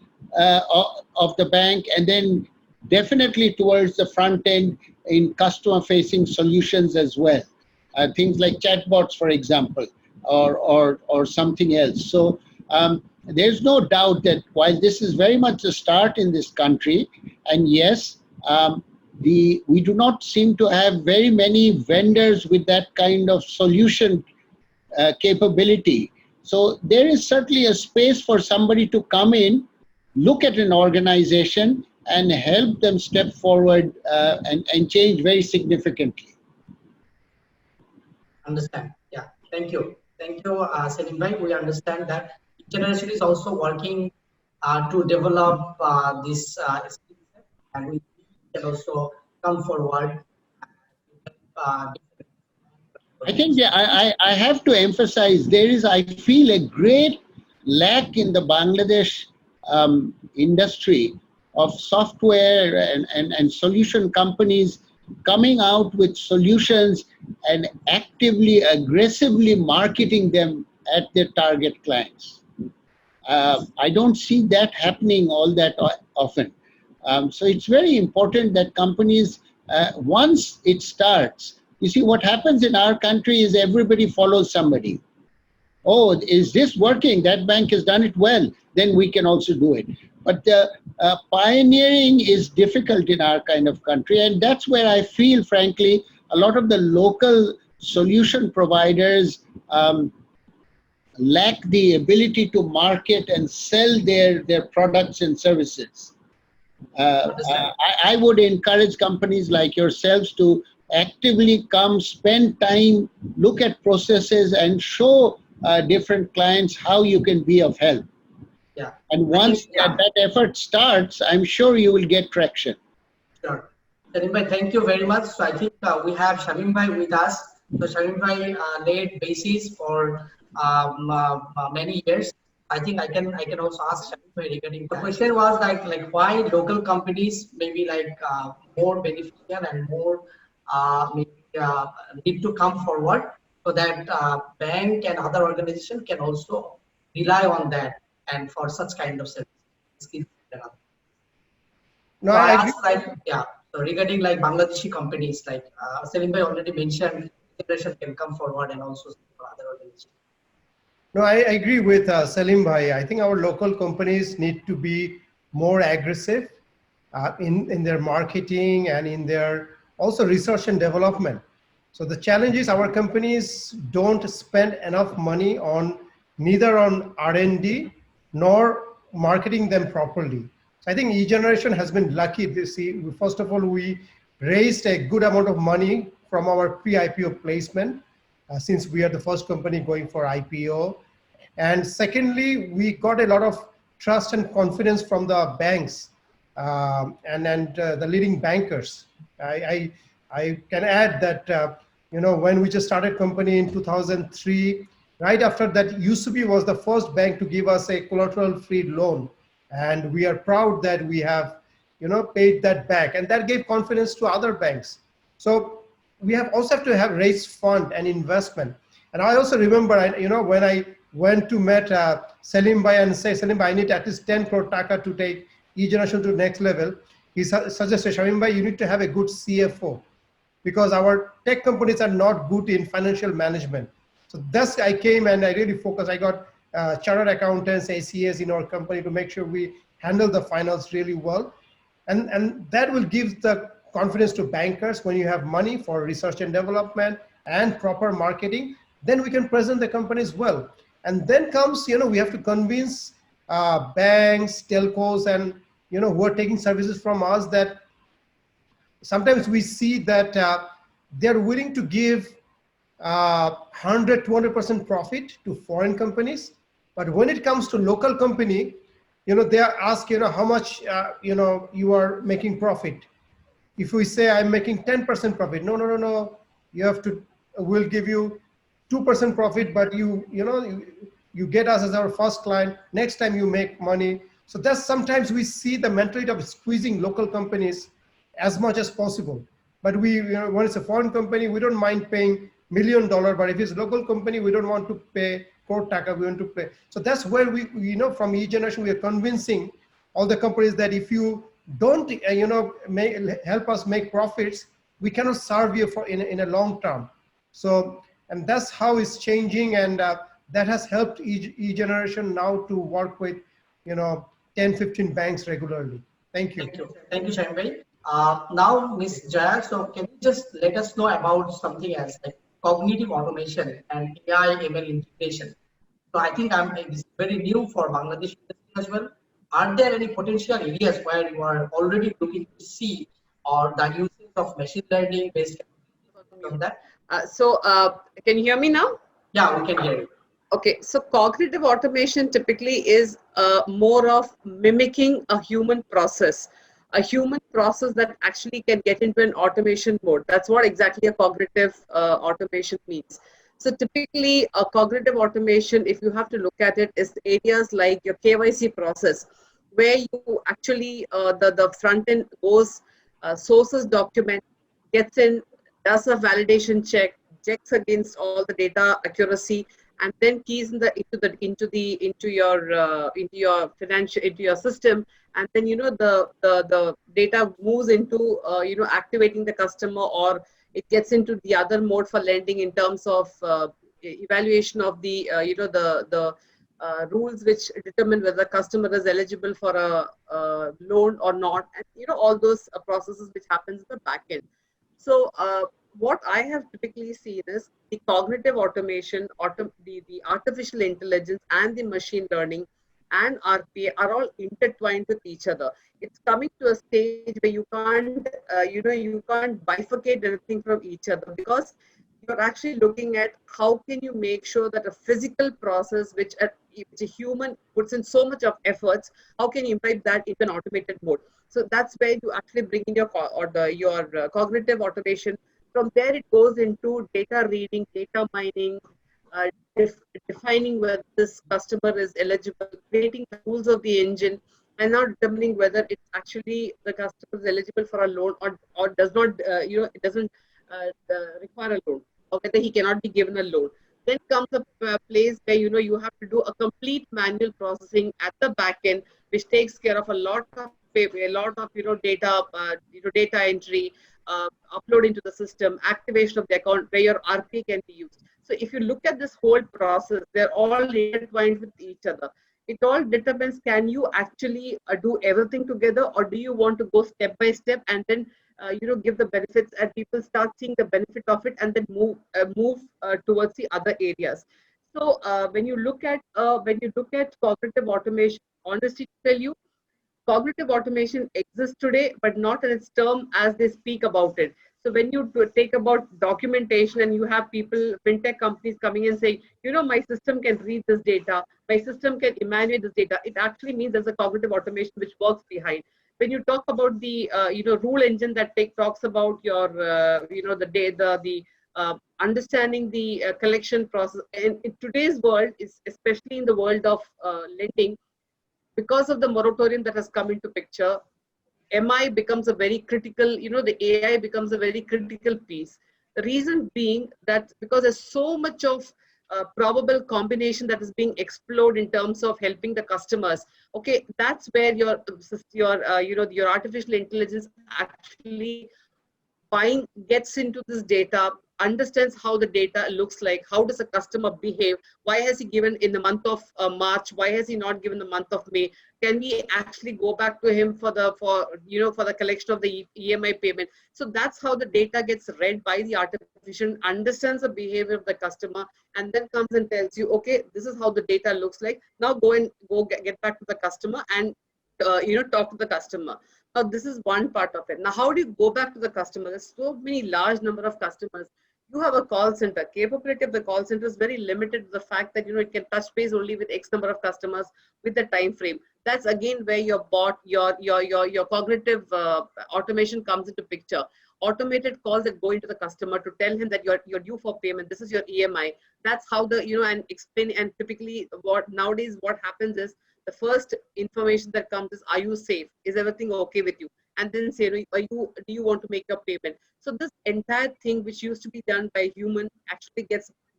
of the bank, and then definitely towards the front end in customer-facing solutions as well. Things like chatbots, for example, or something else. So there's no doubt that while this is very much a start in this country, and yes, we do not seem to have very many vendors with that kind of solution capability. So there is certainly a space for somebody to come in, look at an organization, and help them step forward and change very significantly. Understand. Yeah. Thank you. Thank you, Selim Bhai. We understand that eGeneration is also working to develop this skill set, and we can also come forward. I think I have to emphasize there is, I feel, a great lack in the Bangladesh industry of software and solution companies coming out with solutions and actively, aggressively marketing them at their target clients. I don't see that happening all that often. So it's very important that companies, once it starts, you see what happens in our country is everybody follows somebody. Oh, is this working? That bank has done it well. Then we can also do it. But pioneering is difficult in our kind of country. And that's where I feel, frankly, a lot of the local solution providers lack the ability to market and sell their products and services. I would encourage companies like yourselves to actively come, spend time, look at processes, and show different clients how you can be of help. Yeah. And once that effort starts, I'm sure you will get traction. Sure. Salim bhai, thank you very much. So I think we have Shamim bhai with us. So Shamim bhai laid basis for many years. I think I can also ask Shamim bhai regarding the question was like why local companies maybe like more beneficial and more maybe, need to come forward so that bank and other organization can also rely on that and for such kind of services. No, So I I agree. asked like, yeah, so regarding like Bangladeshi companies, like Selim bhai already mentioned, integration can come forward and also for other organizations. No, I agree with Salim Bhai. I think our local companies need to be more aggressive in their marketing and in their also research and development. So the challenge is our companies don't spend enough money on neither on R&D nor marketing them properly. So I think eGeneration has been lucky this year. First of all, we raised a good amount of money from our pre-IPO placement since we are the first company going for IPO. And secondly, we got a lot of trust and confidence from the banks and the leading bankers. I can add that when we just started company in 2003, right after that, UCB was the first bank to give us a collateral-free loan, and we are proud that we have paid that back, and that gave confidence to other banks. So we also have to have raised fund and investment. And I also remember, when I went to meet Salim Bhai and say, Salim Bhai, I need at least 10 crore taka to take eGeneration to the next level. He suggested, Shamim Bhai, you need to have a good CFO because our tech companies are not good in financial management. So thus I came and I really focused. I got chartered accountants, ACAs in our company to make sure we handle the finance really well. And that will give the confidence to bankers when you have money for research and development and proper marketing, then we can present the companies well. And then comes, we have to convince banks, telcos, and who are taking services from us that sometimes we see that they're willing to give 100, 200% profit to foreign companies. But when it comes to local company, they are asked, how much, you are making profit. If we say I'm making 10% profit, no, you have to, we'll give you 2% profit, but you get us as our first client. Next time you make money. So that's sometimes we see the mentality of squeezing local companies as much as possible. But when it's a foreign company, we don't mind paying $1 million. But if it's a local company, we don't want to pay crore taka. We want to pay. So that's where we, from eGeneration, we are convincing all the companies that if you don't, help us make profits, we cannot serve you in a long term. So, and that's how it's changing, and that has helped eGeneration now to work with, 10, 15 banks regularly. Thank you. Thank you, Shamim bhai. Now, Ms. Jaya, so can you just let us know about something else like cognitive automation and AI ML integration? So I think it's very new for Bangladesh as well. Are there any potential areas where you are already looking to see or the usage of machine learning based on that? Can you hear me now? Yeah, we can hear you. Okay, so cognitive automation typically is more of mimicking a human process that actually can get into an automation mode. That's what exactly a cognitive automation means. So typically a cognitive automation, if you have to look at it, is areas like your KYC process, where you actually, the front end goes, sources document, gets in, does a validation check, checks against all the data accuracy, and then keys into your system, and then the data moves into activating the customer, or it gets into the other mode for lending in terms of evaluation of the rules which determine whether the customer is eligible for a loan or not, and all those processes which happens in the back end. So what I have typically seen is the cognitive automation, the artificial intelligence and the machine learning and RPA are all intertwined with each other. It's coming to a stage where you can't bifurcate anything from each other, because you're actually looking at how can you make sure that a physical process which a human puts in so much of efforts, how can you imbibe that into an automated mode? So that's where you actually bring in your cognitive automation. From there, it goes into data reading, data mining, uh, defining whether this customer is eligible, creating the rules of the engine, and now determining whether it's actually the customer is eligible for a loan or does not, it doesn't require a loan, or whether he cannot be given a loan. Then comes a place where you have to do a complete manual processing at the back end, which takes care of a lot of data, data entry, upload into the system, activation of the account where your RP can be used. So if you look at this whole process, they're all intertwined with each other. It all determines, can you actually do everything together, or do you want to go step by step and then give the benefits and people start seeing the benefit of it and then move towards the other areas. So when you look at cognitive automation, honestly to tell you, cognitive automation exists today, but not in its term as they speak about it. So when you take about documentation and you have people, fintech companies coming and saying, my system can read this data, my system can evaluate this data, it actually means there's a cognitive automation which works behind. When you talk about the rule engine that talks about your the data, the understanding the collection process, and in today's world, is especially in the world of lending, because of the moratorium that has come into picture, MI becomes a very critical, the AI becomes a very critical piece. The reason being that because there's so much of probable combination that is being explored in terms of helping the customers. Okay, that's where your artificial intelligence actually gets into this data, understands how the data looks like, how does a customer behave, why has he given in the month of March, why has he not given the month of May, can we actually go back to him for the collection of the EMI payment. So that's how the data gets read by the artificial, understands the behavior of the customer, and then comes and tells you, okay, this is how the data looks like, now go get back to the customer and talk to the customer. Now, this is one part of it. Now, how do you go back to the customer? There's so many large number of customers. You have a call center. Capability of the call center is very limited to the fact that it can touch base only with X number of customers with the time frame. That's again where your cognitive automation comes into picture. Automated calls that go into the customer to tell him that you're due for payment. This is your EMI. That's how and explain. And typically, what happens is, the first information that comes is, are you safe? Is everything okay with you? And then say, do you want to make your payment? So this entire thing, which used to be done by human, actually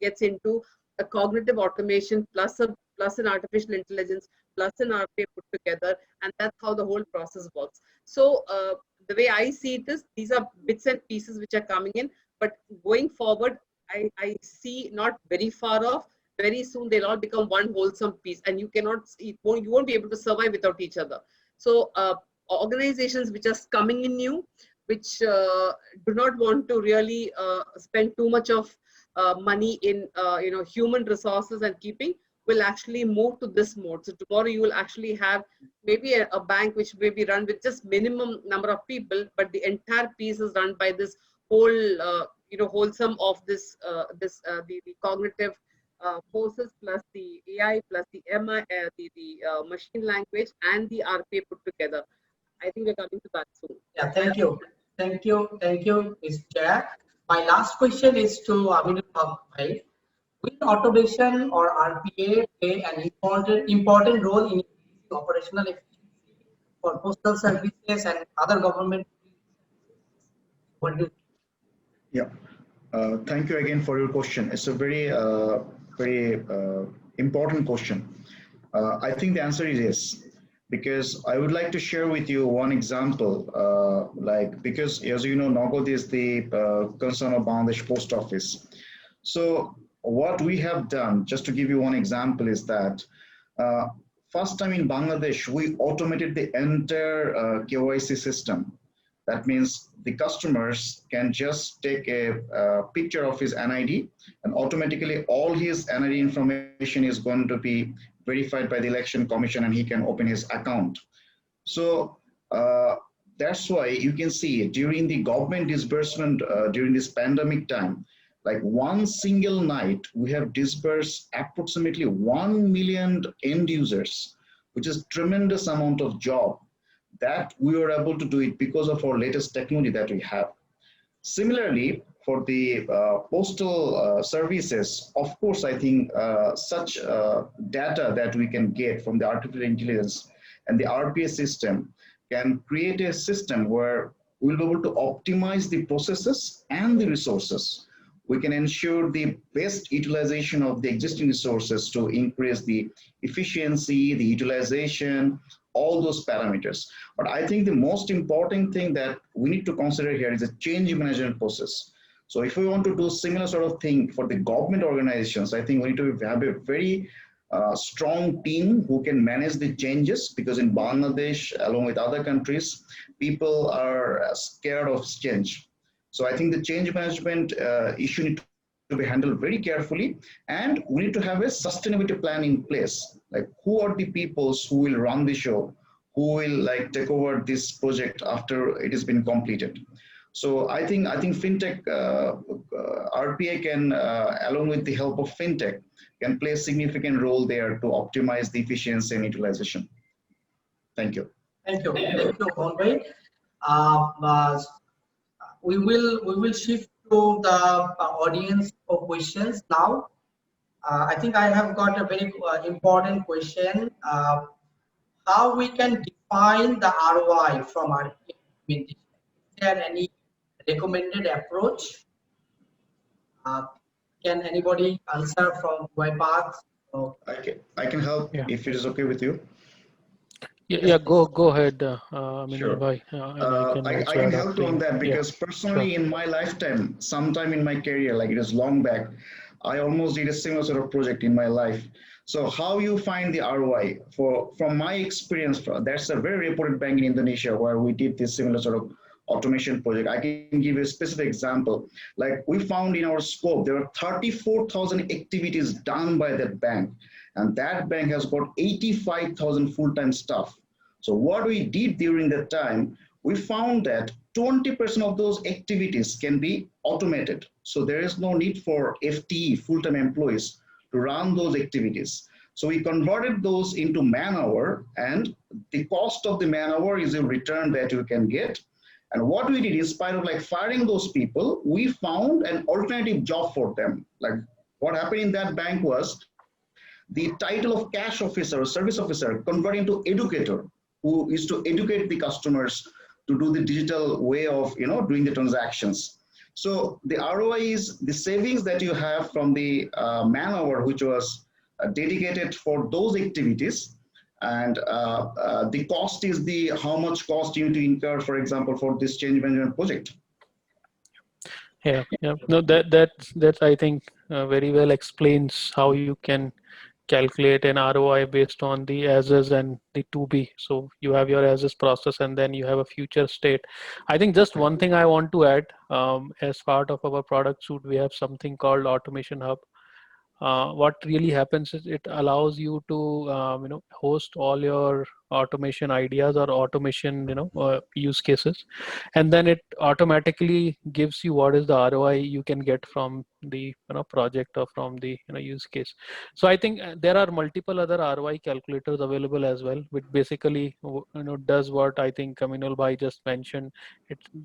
gets into a cognitive automation plus an artificial intelligence plus an RPA put together, and that's how the whole process works. So the way I see it is, these are bits and pieces which are coming in, but going forward, I see not very far off. Very soon they'll all become one wholesome piece, and you won't be able to survive without each other. So organizations which are coming in new, which do not want to really spend too much of money in human resources and keeping, will actually move to this mode. So tomorrow you will actually have maybe a bank which may be run with just minimum number of people, but the entire piece is run by this whole wholesome of this the cognitive forces plus the AI plus the MI, the machine language and the RPA put together. I think we're coming to that soon. Yeah, thank you, Ms. Chair. My last question is to Aminul Bhai. Will automation or RPA play an important role in increasing operational efficiency for postal services and other government? What do you think? Yeah. Thank you again for your question. It's a very important question. I think the answer is yes, because I would like to share with you one example. Because as you know, Nagad is the concern of Bangladesh Post Office. So what we have done, just to give you one example, is that first time in Bangladesh, we automated the entire KYC system. That means the customers can just take a picture of his NID, and automatically all his NID information is going to be verified by the Election Commission, and he can open his account. So that's why you can see during the government disbursement during this pandemic time, Like one single night, we have disbursed approximately 1 million end users, which is tremendous amount of job that we were able to do it because of our latest technology that we have. Similarly, for the postal services, of course, I think such data that we can get from the artificial intelligence and the RPA system can create a system where we'll be able to optimize the processes and the resources. We can ensure the best utilization of the existing resources to increase the efficiency, the utilization, all those parameters. But I think the most important thing that we need to consider here is a change management process. So if we want to do similar sort of thing for the government organizations, I think we need to have a very strong team who can manage the changes, because in Bangladesh, along with other countries, people are scared of change. So I think the change management issue need to be handled very carefully, and we need to have a sustainability plan in place. Like, who are the people who will run the show, who will like take over this project after it has been completed. So I think fintech RPA can, along with the help of fintech, can play a significant role there to optimize the efficiency and utilization. Thank you. Thank you, Bhai. We will shift to the audience for questions now. I think I have got a very important question. How we can define the ROI from RPA implementation? Is there any recommended approach? Can anybody answer from UiPath? I can help if it is okay with you. Yeah, go ahead. Sure. I can help you on that, because personally in my lifetime, sometime in my career, like it is long back, I almost did a similar sort of project in my life. So how you find the ROI? From my experience, that's a very reputed bank in Indonesia where we did this similar sort of automation project. I can give you a specific example. Like, we found in our scope, there are 34,000 activities done by that bank, and that bank has got 85,000 full-time staff. So what we did during that time, we found that 20% of those activities can be automated. So there is no need for FTE, full-time employees, to run those activities. So we converted those into man-hour, and the cost of the man-hour is a return that you can get. And what we did, in spite of like firing those people, we found an alternative job for them. Like, what happened in that bank was the title of cash officer or service officer converted into educator, who is to educate the customers to do the digital way of doing the transactions. So the ROI is the savings that you have from the man-hour, which was dedicated for those activities, and the cost is the how much cost you need to incur, for example, for this change management project. Yeah. No, that I think very well explains how you can calculate an ROI based on the as-is and the to-be. So you have your as-is process, and then you have a future state. I think just one thing I want to add, as part of our product suite, we have something called Automation Hub. What really happens is it allows you to host all your automation ideas or automation use cases, and then it automatically gives you what is the ROI you can get from the project or from the use case. So I think there are multiple other ROI calculators available as well, which basically does what I think Aminul Bhai just mentioned.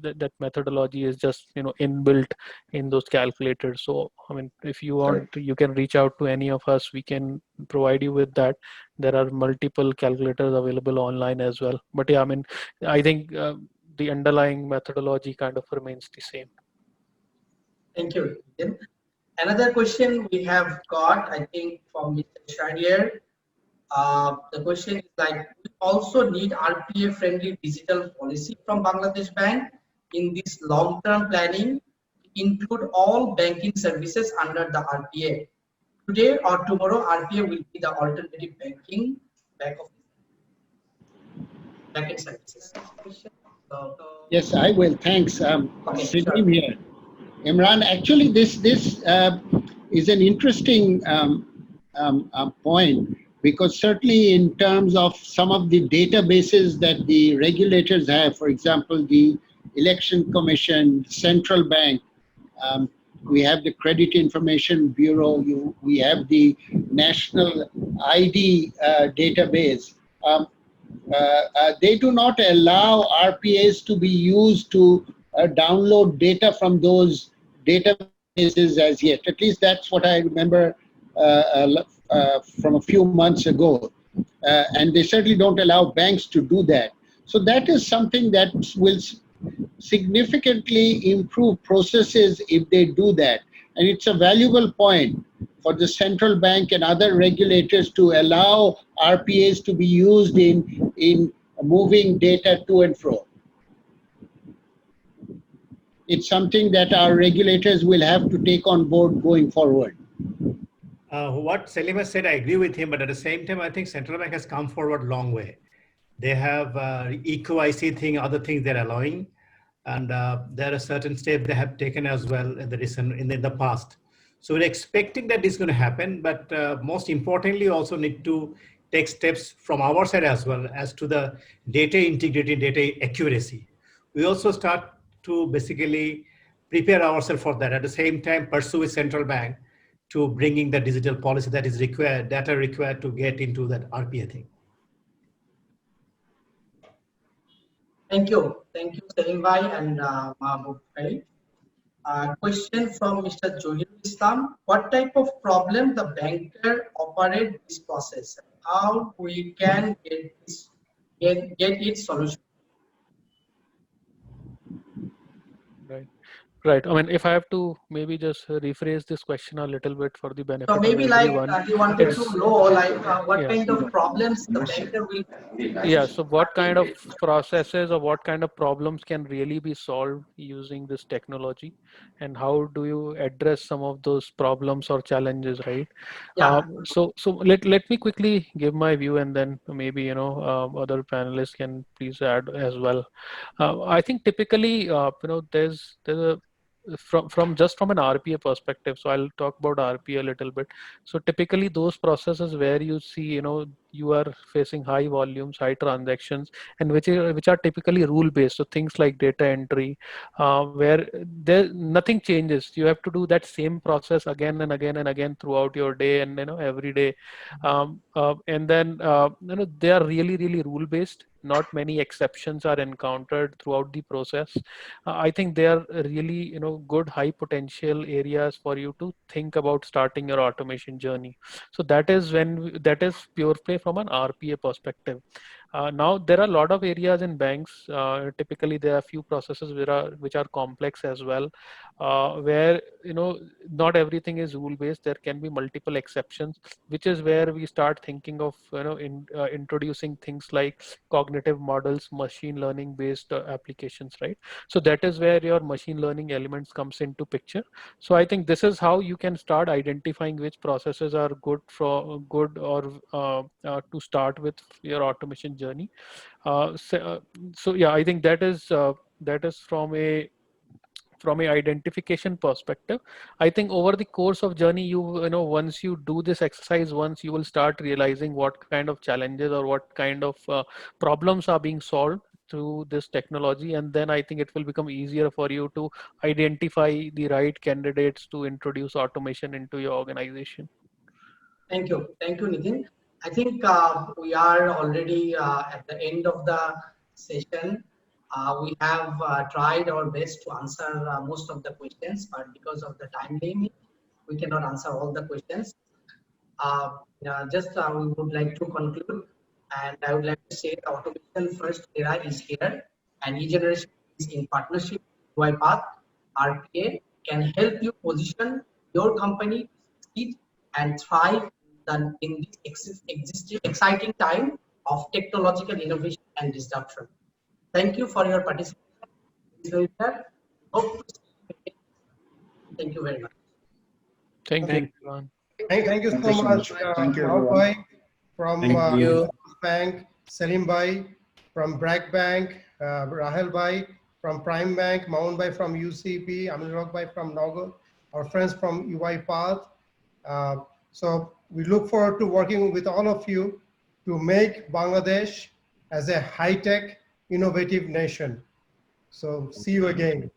That methodology is just inbuilt in those calculators. So I mean, if you want, you can reach out to any of us. We can provide you with that. There are multiple calculators available online as well. But yeah, I mean, I think the underlying methodology kind of remains the same. Thank you. Another question we have got, I think, from Mr. Shadier. The question is like, we also need RPA-friendly digital policy from Bangladesh Bank in this long-term planning, include all banking services under the RPA. Today or tomorrow, RPA will be the alternative banking backend services. Yes, I will. Thanks. Salim here. Imran, actually, this is an interesting point, because certainly in terms of some of the databases that the regulators have, for example, the Election Commission, Central Bank, we have the Credit Information Bureau, we have the National ID database. They do not allow RPAs to be used to download data from those databases as yet. At least that's what I remember from a few months ago. And they certainly don't allow banks to do that. So that is something that will significantly improve processes if they do that. And it's a valuable point for the central bank and other regulators to allow RPAs to be used in moving data to and fro. It's something that our regulators will have to take on board going forward. What Selim has said, I agree with him, but at the same time, I think central bank has come forward a long way. They have EQIC thing, other things they're allowing, and there are certain steps they have taken as well in the past. So we're expecting that this is going to happen, but most importantly, also need to take steps from our side as well as to the data integrity, data accuracy. We also start to basically prepare ourselves for that. At the same time, pursue with central bank to bringing the digital policy that is required, data required to get into that RPA thing. Thank you, Selim Bhai and Mahmood Bhai. Question from Mr. Johir Islam: what type of problem the banker operate this process? How we can get its solution? Right. I mean, if I have to maybe just rephrase this question a little bit for the benefit So maybe of like everyone. he wanted to know like what Yeah. kind of problems the banker will. Yeah, so what kind of processes or what kind of problems can really be solved using this technology, and how do you address some of those problems or challenges, right? Yeah. So let me quickly give my view, and then maybe other panelists can please add as well. I think typically there's a from an RPA perspective. So I'll talk about RPA a little bit. So typically those processes where you see you are facing high volumes, high transactions, and which are typically rule based. So things like data entry, where there nothing changes. You have to do that same process again and again and again throughout your day and every day, and then they are really rule based. Not many exceptions are encountered throughout the process. I think they are really good high potential areas for you to think about starting your automation journey. So that is that is pure play from an RPA perspective. Now there are a lot of areas in banks. Typically there are few processes which are complex as well, where not everything is rule based. There can be multiple exceptions, which is where we start thinking of introducing things like cognitive models, machine learning based applications, right? So that is where your machine learning elements comes into picture. So I think this is how you can start identifying which processes are good to start with your automation journey. So yeah, I think that is from a identification perspective. I think over the course of journey, once you do this exercise once, you will start realizing what kind of challenges or what kind of problems are being solved through this technology, and then I think it will become easier for you to identify the right candidates to introduce automation into your organization. Thank you, Nitin. I think we are already at the end of the session. We have tried our best to answer most of the questions, but because of the time limit, we cannot answer all the questions. We would like to conclude, and I would like to say the automation first era is here, and eGeneration is in partnership with UiPath. RPA can help you position your company to succeed and thrive in this exciting time of technological innovation and disruption. Thank you for your participation. Hope to see you again. Thank you very much. Thank you, everyone. Thank you so much, Thank you, Mahmood everyone. Bhai from Thank you. Bank, Selim Bhai from Bragg Bank, Rahel Bhai from Prime Bank, Mahmood Bhai from UCP, Amil Rock Bhai from Nogel, our friends from UiPath. So we look forward to working with all of you to make Bangladesh as a high-tech, innovative nation. So see you again.